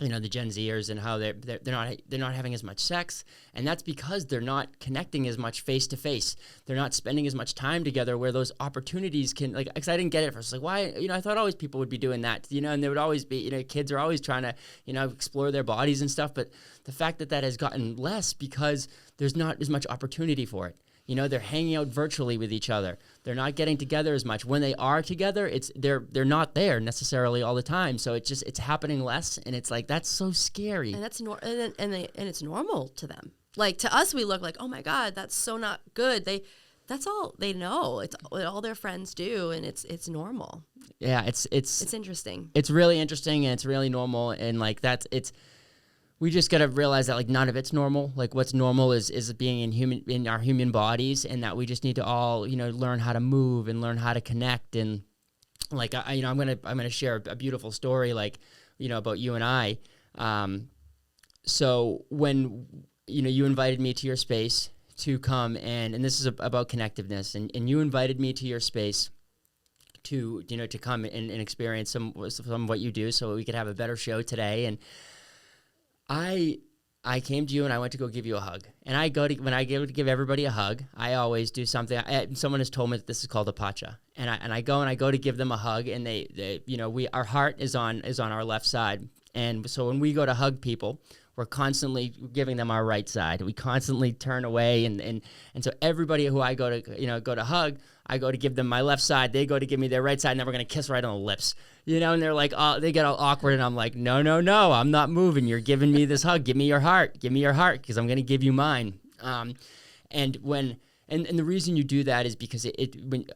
the Gen Zers and how they're not having as much sex, and that's because they're not connecting as much face to face. They're not spending as much time together where those opportunities can, like, because I didn't get it at first. Like, why, I thought always people would be doing that, and they would always be, kids are always trying to, explore their bodies and stuff. But the fact that has gotten less because there's not as much opportunity for it. They're hanging out virtually with each other. They're not getting together as much. When they are together, they're not there necessarily all the time. So it's happening less, and it's like, that's so scary. And that's and it's normal to them. Like, to us, we look like, oh my God, that's so not good. That's all they know. It's what all their friends do, and it's normal. Yeah, it's interesting. It's really interesting, and it's really normal, and like we just got to realize that, like, none of it's normal. Like, what's normal is being in our human bodies, and that we just need to all, learn how to move and learn how to connect. And like, I'm going to share a beautiful story, like, about you and I. So when, you invited me to your space to come and this is about connectiveness, and you invited me to your space to come and experience some of what you do so we could have a better show today. And I came to you and I went to go give you a hug. And when I go to give everybody a hug, I always do something. Someone has told me that this is called a pacha. And I go to give them a hug, and our heart is on our left side. And so when we go to hug people, we're constantly giving them our right side. We constantly turn away, and so everybody who I go to hug, I go to give them my left side. They go to give me their right side, and then we're gonna kiss right on the lips, and they're like, oh, they get all awkward, and I'm like, no, I'm not moving. You're giving me this hug. Give me your heart, because I'm gonna give you mine. And the reason you do that is because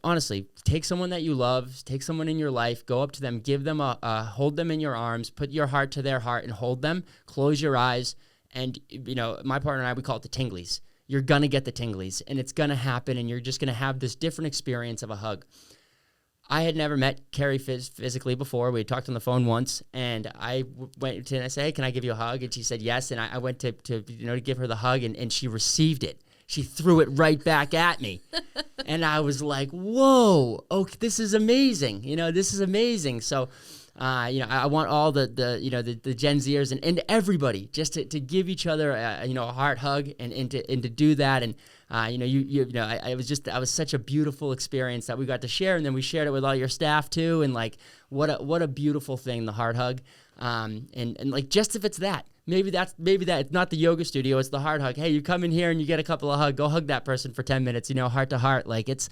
honestly, take someone that you love, take someone in your life, go up to them, give them hold them in your arms, put your heart to their heart and hold them, close your eyes. And, my partner and I, we call it the tinglies. You're going to get the tinglies, and it's going to happen, and you're just going to have this different experience of a hug. I had never met Carrie physically before. We had talked on the phone once, and I went to, and I said, hey, can I give you a hug? And she said yes, and I went to give her the hug, and she received it. She threw it right back at me. And I was like, whoa, this is amazing. This is amazing. So, I want all the Gen Zers and everybody just to give each other a heart hug and to do that. And it was such a beautiful experience that we got to share, and then we shared it with all your staff too. And like, what a beautiful thing, the heart hug. And like, just if it's that, maybe that it's not the yoga studio, it's the heart hug. Hey, you come in here and you get a couple of hugs, go hug that person for 10 minutes, heart to heart. Like, it's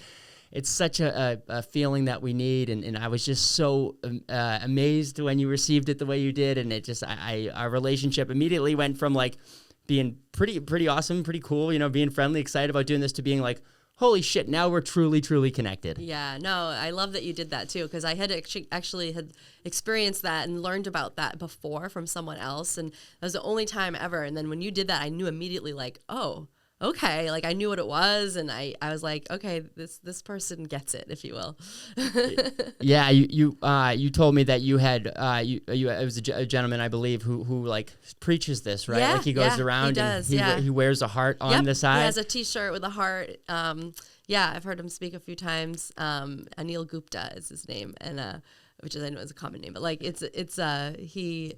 such a feeling that we need. And I was just so amazed when you received it the way you did. And it just, our relationship immediately went from like being pretty awesome, pretty cool, being friendly, excited about doing this, to being like, holy shit, now we're truly, truly connected. Yeah, no, I love that you did that too, because I had actually had experienced that and learned about that before from someone else, and that was the only time ever. And then when you did that, I knew immediately, like, oh, okay, like I knew what it was, and I was like, okay, this person gets it, if you will. Yeah, you told me that you had it was a gentleman, I believe, who like preaches this, right? Yeah, like he goes around, he does, and he wears a heart on the side. He has a T-shirt with a heart. Yeah, I've heard him speak a few times. Anil Gupta is his name, and which I know is a common name, but like he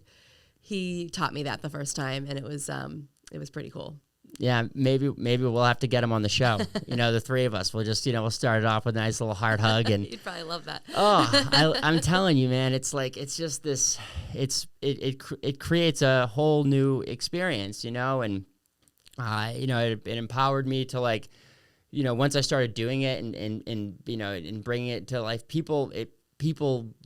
taught me that the first time, and it was pretty cool. Yeah, maybe we'll have to get him on the show. The three of us. We'll just we'll start it off with a nice little heart hug, and you'd probably love that. I'm telling you, man, it's like it's just this. It creates a whole new experience, and it empowered me to like, once I started doing it and bringing it to life, people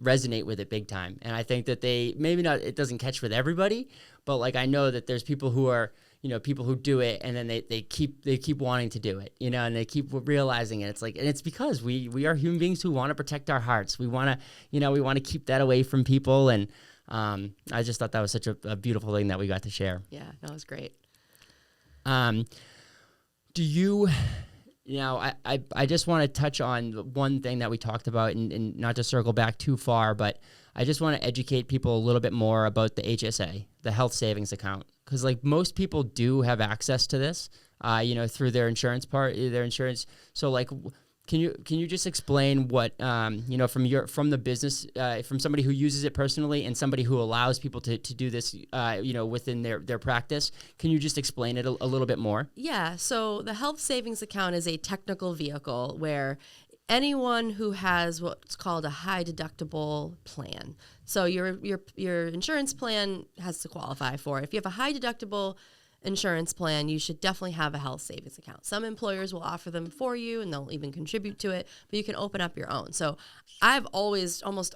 resonate with it big time, and I think that it doesn't catch with everybody, but like I know that there's people who are. People who do it, and then they keep wanting to do it, and they keep realizing it. It's like, and it's because we are human beings who want to protect our hearts. We want to, keep that away from people. And I just thought that was such a beautiful thing that we got to share. Yeah, that was great. Do you, I just want to touch on one thing that we talked about, and not to circle back too far, but I just want to educate people a little bit more about the HSA, the health savings account. Because like most people do have access to this, through their insurance. So like, Can you just explain what from the business from somebody who uses it personally and somebody who allows people to do this within their practice? Can you just explain it a little bit more? Yeah. So the health savings account is a technical vehicle where anyone who has what's called a high deductible plan. So your insurance plan has to qualify for it. If you have a high deductible insurance plan, you should definitely have a health savings account. Some employers will offer them for you and they'll even contribute to it, but you can open up your own. So I've almost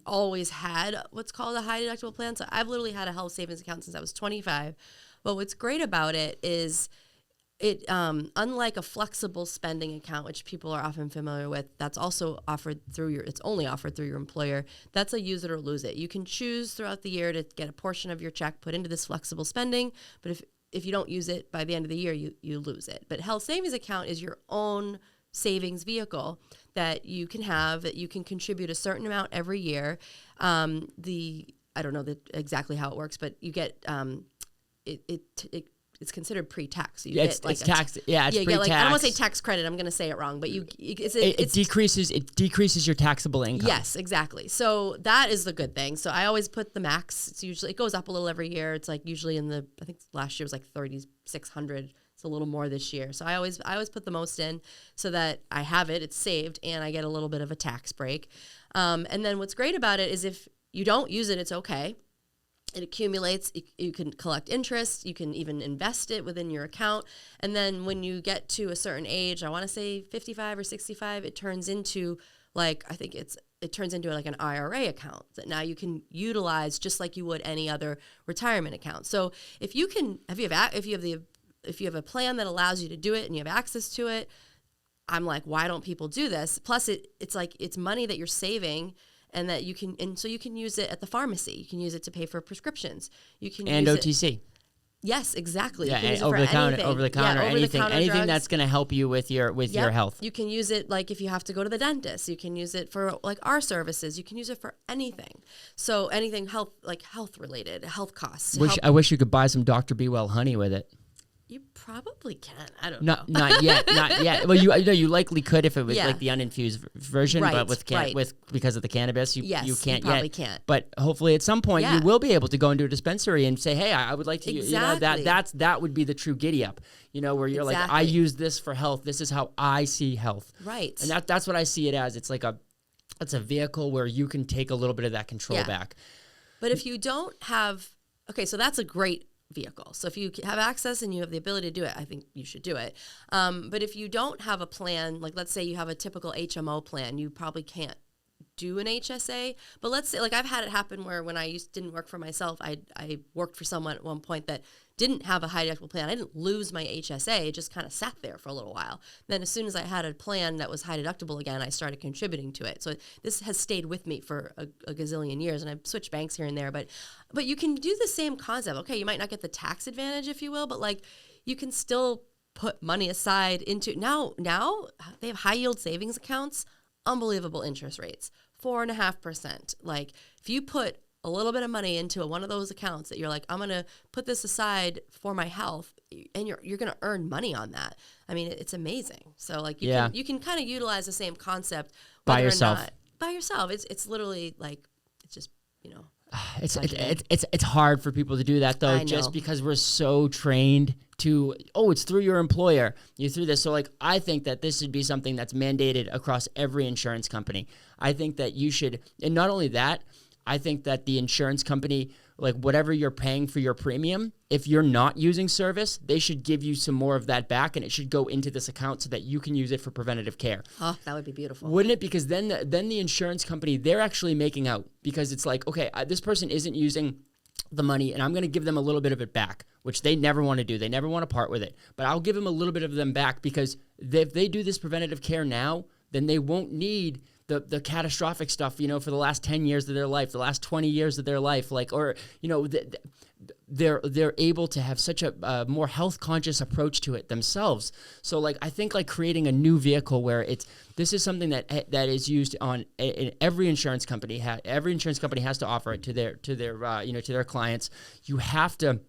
always had what's called a high deductible plan. So I've literally had a health savings account since I was 25. But what's great about it is it, unlike a flexible spending account, which people are often familiar with, that's also offered through it's only offered through your employer. That's a use it or lose it. You can choose throughout the year to get a portion of your check put into this flexible spending, but if you don't use it by the end of the year, you lose it. But health savings account is your own savings vehicle that you can have, that you can contribute a certain amount every year. I don't know exactly how it works, but you get it's considered pre-tax. So you get it's tax. Yeah, it's pre-tax. I don't want to say tax credit. I'm going to say it wrong, but it decreases your taxable income. Yes, exactly. So that is the good thing. So I always put the max. It goes up a little every year. It's like usually I think last year was like 3,600. It's a little more this year. So I always put the most in so that I have it. It's saved, and I get a little bit of a tax break. And then what's great about it is if you don't use it, it's okay. It accumulates. You can collect interest. You can even invest it within your account. And then when you get to a certain age, I want to say 55 or 65, it turns into like an IRA account that now you can utilize just like you would any other retirement account. So if you have a plan that allows you to do it and you have access to it, I'm like, why don't people do this? Plus, it's money that you're saving. And that you can use it at the pharmacy. You can use it to pay for prescriptions. You can use OTC. Yes, exactly. Yeah, you can use it over for the counter, anything that's going to help you with your health. You can use it like if you have to go to the dentist. You can use it for like our services. You can use it for anything. So anything health related, health costs. I wish you could buy some Dr. BeeWell honey with it. You probably can. I don't know. Not yet. Well, you likely could if it was like the uninfused version, right, but because of the cannabis, you can't probably yet. Can't. But hopefully, at some point, you will be able to go into a dispensary and say, "Hey, I would like to." Exactly. That would be the true giddy up. Where you're like, I use this for health. This is how I see health. Right. And that's what I see it as. It's like it's a vehicle where you can take a little bit of that control back. But if you don't have, so that's a great vehicle. So if you have access and you have the ability to do it, I think you should do it. But if you don't have a plan, like let's say you have a typical HMO plan, you probably can't do an HSA. But let's say, like I've had it happen where when I didn't work for myself, I worked for someone at one point that didn't have a high deductible plan. I didn't lose my HSA. It just kind of sat there for a little while. Then as soon as I had a plan that was high deductible again, I started contributing to it. So this has stayed with me for a gazillion years, and I've switched banks here and there. But you can do the same concept. Okay, you might not get the tax advantage, if you will, but like you can still put money aside into now they have high yield savings accounts, unbelievable interest rates, 4.5%. Like if you put a little bit of money into one of those accounts that you're like, I'm going to put this aside for my health, and you're going to earn money on that. I mean, it's amazing. So like you can kind of utilize the same concept by yourself. By yourself. It's literally like, it's just, It's hard for people to do that though, just because we're so trained to, it's through your employer. You through this. So like, I think that this should be something that's mandated across every insurance company. I think that you should, and not only that, I think that the insurance company, like whatever you're paying for your premium, if you're not using service, they should give you some more of that back, and it should go into this account so that you can use it for preventative care. Oh, that would be beautiful. Wouldn't it? Because then the insurance company, they're actually making out, because it's like, okay, this person isn't using the money, and I'm going to give them a little bit of it back, which they never want to do. They never want to part with it. But I'll give them a little bit of them back, because if they do this preventative care now, then they won't need the catastrophic stuff, for the last 10 years of their life, the last 20 years of their life, they're able to have such a more health conscious approach to it themselves. So like, I think like creating a new vehicle where this is something that is used on every insurance company. Every insurance company has to offer it to their clients. You have to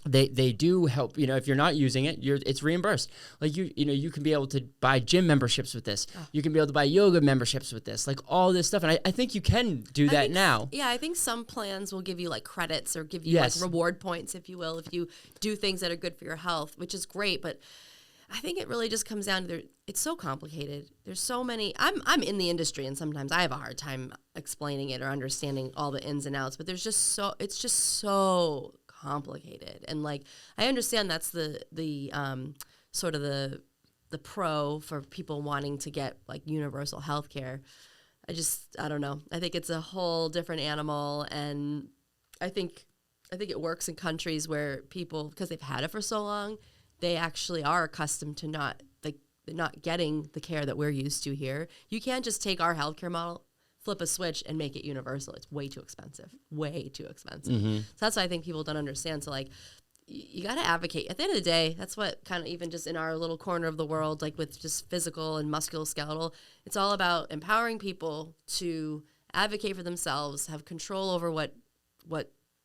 they do help. If you're not using it, it's reimbursed. Like you can be able to buy gym memberships with this. Oh. You can be able to buy yoga memberships with this, like all this stuff. And I think you can do that now. Yeah, I think some plans will give you like credits or give you like reward points, if you will, if you do things that are good for your health, which is great. But I think it really just comes down to it's so complicated. There's so many. I'm in the industry, and sometimes I have a hard time explaining it or understanding all the ins and outs. But it's just so complicated. And like I understand that's the sort of the pro for people wanting to get like universal health care. I don't know. I think it's a whole different animal, and I think it works in countries where people, because they've had it for so long, they actually are accustomed to not getting the care that we're used to here. You can't just take our healthcare model, flip a switch, and make it universal. It's way too expensive. Mm-hmm. So that's what I think people don't understand. So like, you got to advocate. At the end of the day, that's what kind of, even just in our little corner of the world, like with just physical and musculoskeletal, it's all about empowering people to advocate for themselves, have control over what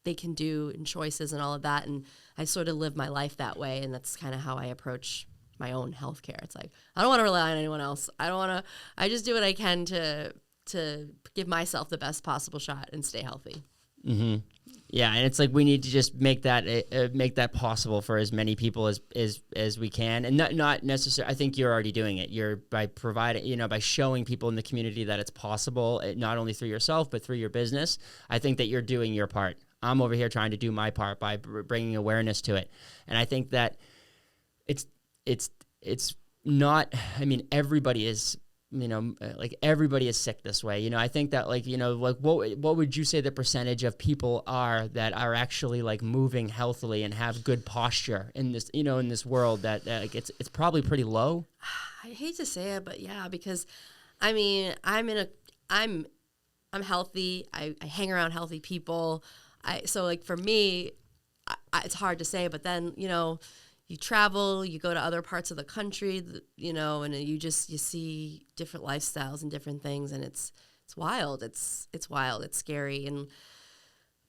they can do and choices and all of that. And I sort of live my life that way, and that's kind of how I approach my own healthcare. It's like, I don't want to rely on anyone else. I just do what I can to give myself the best possible shot and stay healthy. Mm-hmm. Yeah, and it's like we need to just make that possible for as many people as we can, and not necessarily. I think you're already doing it. You're by providing, by showing people in the community that it's possible, not only through yourself but through your business. I think that you're doing your part. I'm over here trying to do my part by bringing awareness to it, and I think that it's not. I mean, everybody is. Like everybody is sick this way. I think that like what would you say the percentage of people are that are actually like moving healthily and have good posture in this in this world that like it's probably pretty low. I hate to say it, but yeah, because I mean I'm healthy. I hang around healthy people. So like for me, it's hard to say, but then you travel, you go to other parts of the country, and you see different lifestyles and different things, and it's wild. It's wild. It's scary, and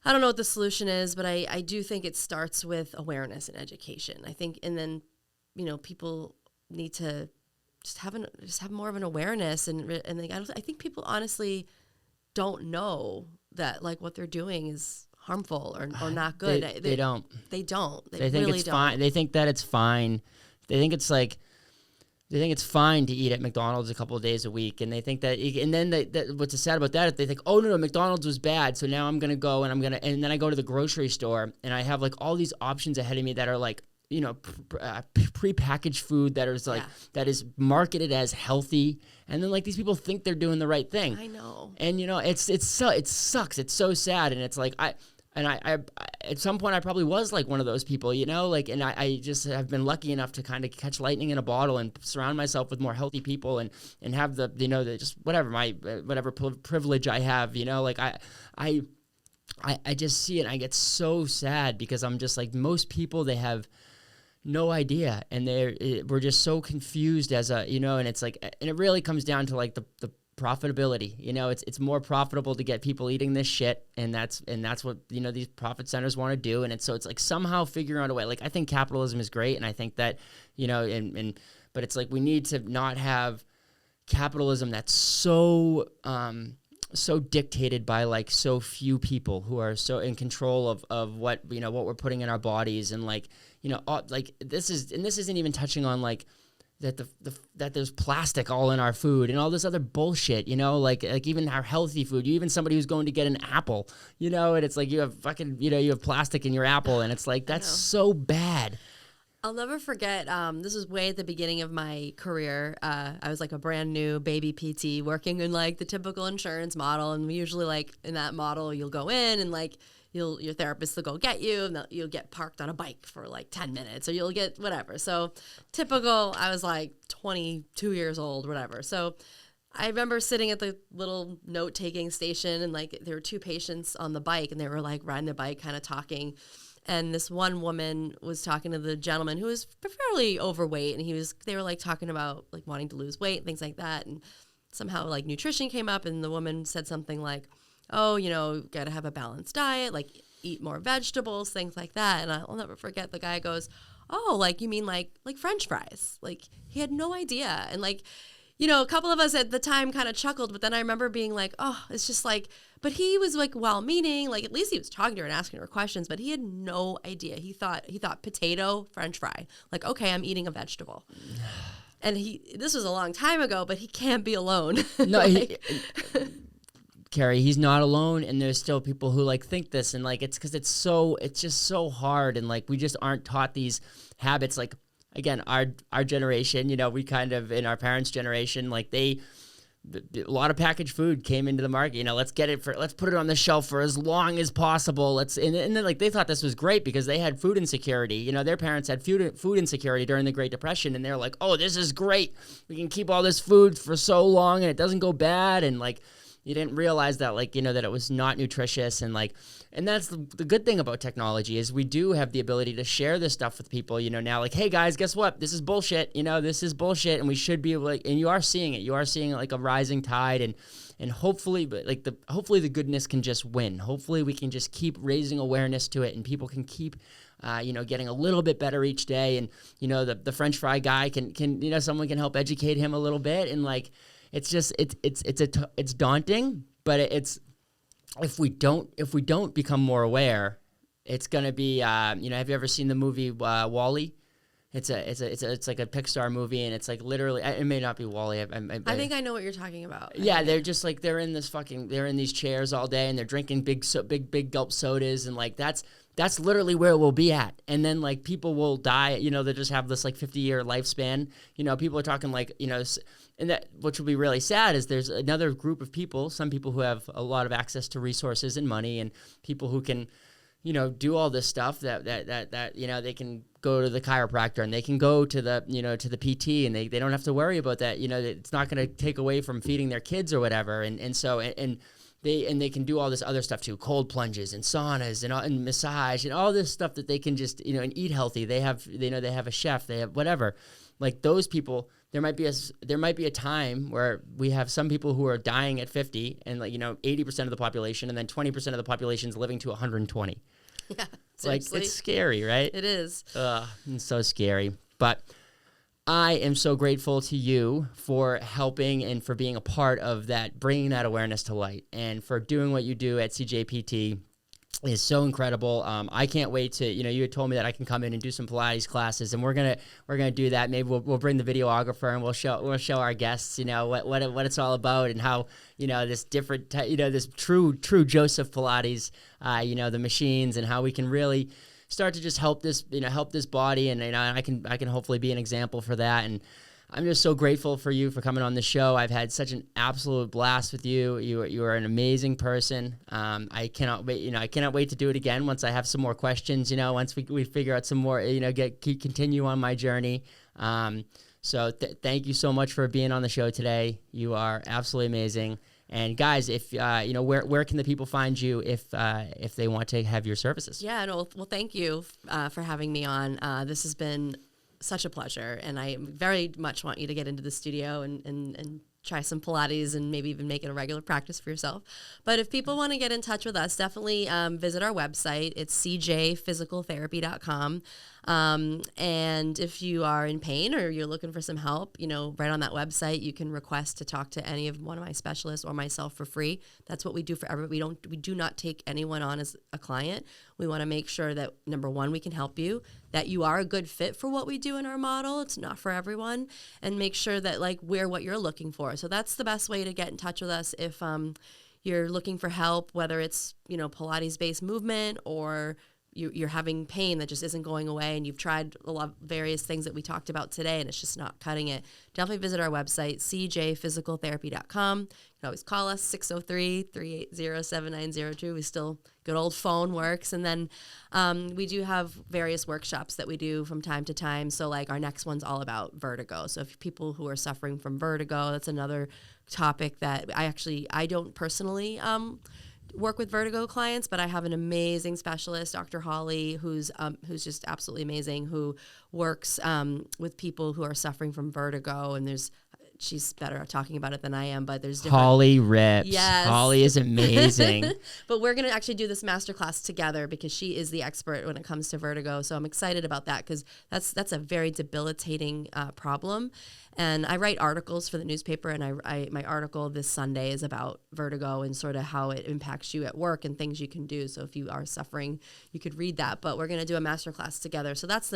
I don't know what the solution is, but I do think it starts with awareness and education. I think, and then people need to just have more of an awareness, and I think people honestly don't know that like what they're doing is harmful or not good. They don't. They don't. They think really it's fine. They think that it's fine. They think it's fine to eat at McDonald's a couple of days a week, and they think that. And then what's sad about that is they think, oh no, McDonald's was bad, so now I'm gonna go and and then I go to the grocery store and I have like all these options ahead of me that are like prepackaged food that is like that is marketed as healthy, and then like these people think they're doing the right thing. I know, and it sucks. It's so sad, and it's like I at some point I probably was like one of those people, and I just have been lucky enough to kind of catch lightning in a bottle and surround myself with more healthy people and have the just whatever privilege I have, I just see it and I get so sad because I'm just like, most people, they have no idea, and we're just so confused as and it's like, and it really comes down to like the profitability. It's more profitable to get people eating this shit, and that's what these profit centers want to do, and it's like somehow figure out a way. Like I think capitalism is great, and I think that but it's like we need to not have capitalism that's so dictated by like so few people who are so in control of what what we're putting in our bodies, and like like this isn't even touching on like that there's plastic all in our food and all this other bullshit, like even our healthy food. Even somebody who's going to get an apple, and it's like you have fucking you have plastic in your apple, and it's like that's so bad. I'll never forget, this was way at the beginning of my career. I was like a brand new baby PT working in like the typical insurance model. And usually like in that model, you'll go in and like your therapist will go get you, and you'll get parked on a bike for like 10 minutes, or you'll get whatever. So typical, I was like 22 years old, whatever. So I remember sitting at the little note-taking station, and like there were two patients on the bike, and they were like riding the bike, kind of talking. And this one woman was talking to the gentleman who was fairly overweight, and they were like talking about like wanting to lose weight and things like that. And somehow like nutrition came up, and the woman said something like, oh, got to have a balanced diet. Like eat more vegetables, things like that. And I'll never forget the guy goes, oh, like, you mean like French fries? Like, he had no idea. And like, you know, a couple of us at the time kind of chuckled, but then I remember being like, oh, it's just like, but he was like well-meaning, like at least he was talking to her and asking her questions, but he had no idea. He thought potato, French fry. Like, okay, I'm eating a vegetable. And this was a long time ago, but he can't be alone. No, like, Carrie, he's not alone, and there's still people who like think this, and like it's because it's just so hard, and like we just aren't taught these habits. Like again, our generation, you know, we kind of in our parents' generation, like a lot of packaged food came into the market. You know, let's put it on the shelf for as long as possible. And then like they thought this was great because they had food insecurity. You know, their parents had food insecurity during the Great Depression, and they're like, oh, this is great. We can keep all this food for so long and it doesn't go bad. And like, you didn't realize that, like, you know, that it was not nutritious. And like, and that's the good thing about technology is we do have the ability to share this stuff with people, you know, now like, hey guys, guess what? This is bullshit. You know, this is bullshit. And we should be like, and you are seeing it like a rising tide, and hopefully, but like hopefully the goodness can just win. Hopefully we can just keep raising awareness to it, and people can keep, you know, getting a little bit better each day. And, you know, the French fry guy can, you know, someone can help educate him a little bit. And like, it's just, it's daunting, but it's, if we don't become more aware, it's going to be, you know, have you ever seen the movie Wall-E? It's like a Pixar movie, and it's like literally, it may not be Wall-E. I think I know what you're talking about. Yeah, they're just like, they're in these chairs all day, and they're drinking big gulp sodas, and like that's literally where we'll be at. And then like people will die, you know, they just have this like 50-year lifespan. You know, people are talking like, you know, and that, which will be really sad, is there's another group of people, some people who have a lot of access to resources and money, and people who can, you know, do all this stuff that you know, they can go to the chiropractor, and they can go to the, you know, to the PT, and they don't have to worry about that. You know, it's not going to take away from feeding their kids or whatever. And so they can do all this other stuff too, cold plunges and saunas and massage and all this stuff that they can just, you know, and eat healthy. They have a chef, they have whatever. Like those people, there might be a time where we have some people who are dying at 50, and like, you know, 80% of the population, and then 20% of the population is living to 120. Yeah, like, it's scary, right? It is. It's so scary. But I am so grateful to you for helping and for being a part of that, bringing that awareness to light, and for doing what you do at CJ PT is so incredible. I can't wait to, you know, you had told me that I can come in and do some Pilates classes, and we're gonna do that. Maybe we'll bring the videographer, and we'll show our guests, you know, what it's all about, and how, you know, this different, you know, this true Joseph Pilates, you know, the machines, and how we can really start to just help this body, and, you know, I can hopefully be an example for that. And I'm just so grateful for you for coming on the show. I've had such an absolute blast with you. You are an amazing person. I cannot wait. You know, I cannot wait to do it again once I have some more questions. You know, once we figure out some more. You know, continue on my journey. So thank you so much for being on the show today. You are absolutely amazing. And guys, if you know, where can the people find you if they want to have your services? Yeah, no, well, thank you for having me on. This has been such a pleasure, and I very much want you to get into the studio and try some Pilates, and maybe even make it a regular practice for yourself. But if people want to get in touch with us, definitely visit our website. It's cjphysicaltherapy.com. And if you are in pain or you're looking for some help, you know, right on that website, you can request to talk to any of one of my specialists or myself for free. That's what we do for everyone. We do not take anyone on as a client. We want to make sure that, number one, we can help you, that you are a good fit for what we do in our model. It's not for everyone, and make sure that like we're what you're looking for. So that's the best way to get in touch with us if you're looking for help, whether it's, you know, Pilates-based movement, or you're having pain that just isn't going away, and you've tried a lot of various things that we talked about today, and it's just not cutting it. Definitely visit our website, cjphysicaltherapy.com. You can always call us, 603-380-7902. We still, good old phone works. And then we do have various workshops that we do from time to time. So like our next one's all about vertigo. So if people who are suffering from vertigo, that's another topic that I don't personally work with vertigo clients, but I have an amazing specialist, Dr. Holly, who's just absolutely amazing, who works with people who are suffering from vertigo. And there's she's better at talking about it than I am, but there's different. Holly rips. Yes. Holly is amazing. But we're going to actually do this masterclass together because she is the expert when it comes to vertigo. So I'm excited about that because that's a very debilitating problem. And I write articles for the newspaper, and my article this Sunday is about vertigo and sort of how it impacts you at work and things you can do. So if you are suffering, you could read that. But we're going to do a masterclass together. So that's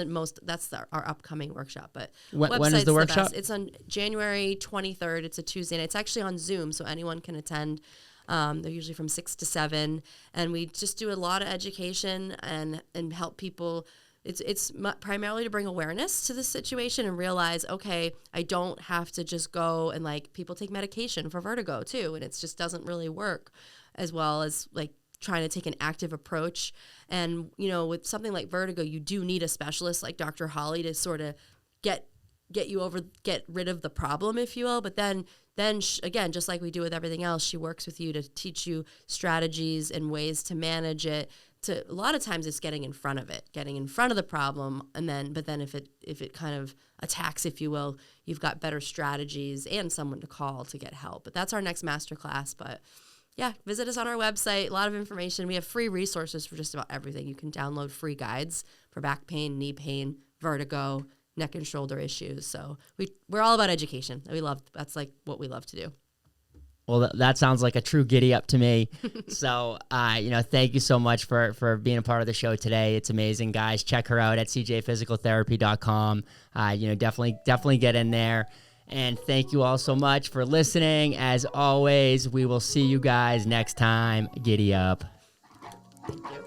our upcoming workshop. But when is the workshop? It's on January 23rd. It's a Tuesday, and it's actually on Zoom, so anyone can attend. They're usually from 6 to 7, and we just do a lot of education and help people. It's primarily to bring awareness to the situation and realize, okay, I don't have to just go and like people take medication for vertigo too, and it just doesn't really work as well as like trying to take an active approach. And with something like vertigo, you do need a specialist like Dr. Holly to sort of get rid of the problem, if you will. But then again, just like we do with everything else, she works with you to teach you strategies and ways to manage it. A lot of times it's getting in front of the problem, but then if it kind of attacks, if you will, you've got better strategies and someone to call to get help. But that's our next masterclass. But yeah, visit us on our website. A lot of information. We have free resources for just about everything. You can download free guides for back pain, knee pain, vertigo, neck and shoulder issues. So we're all about education. That's like what we love to do. Well, that sounds like a true giddy up to me. So, thank you so much for being a part of the show today. It's amazing, guys. Check her out at cjphysicaltherapy.com. Definitely get in there. And thank you all so much for listening. As always, we will see you guys next time. Giddy up. Thank you.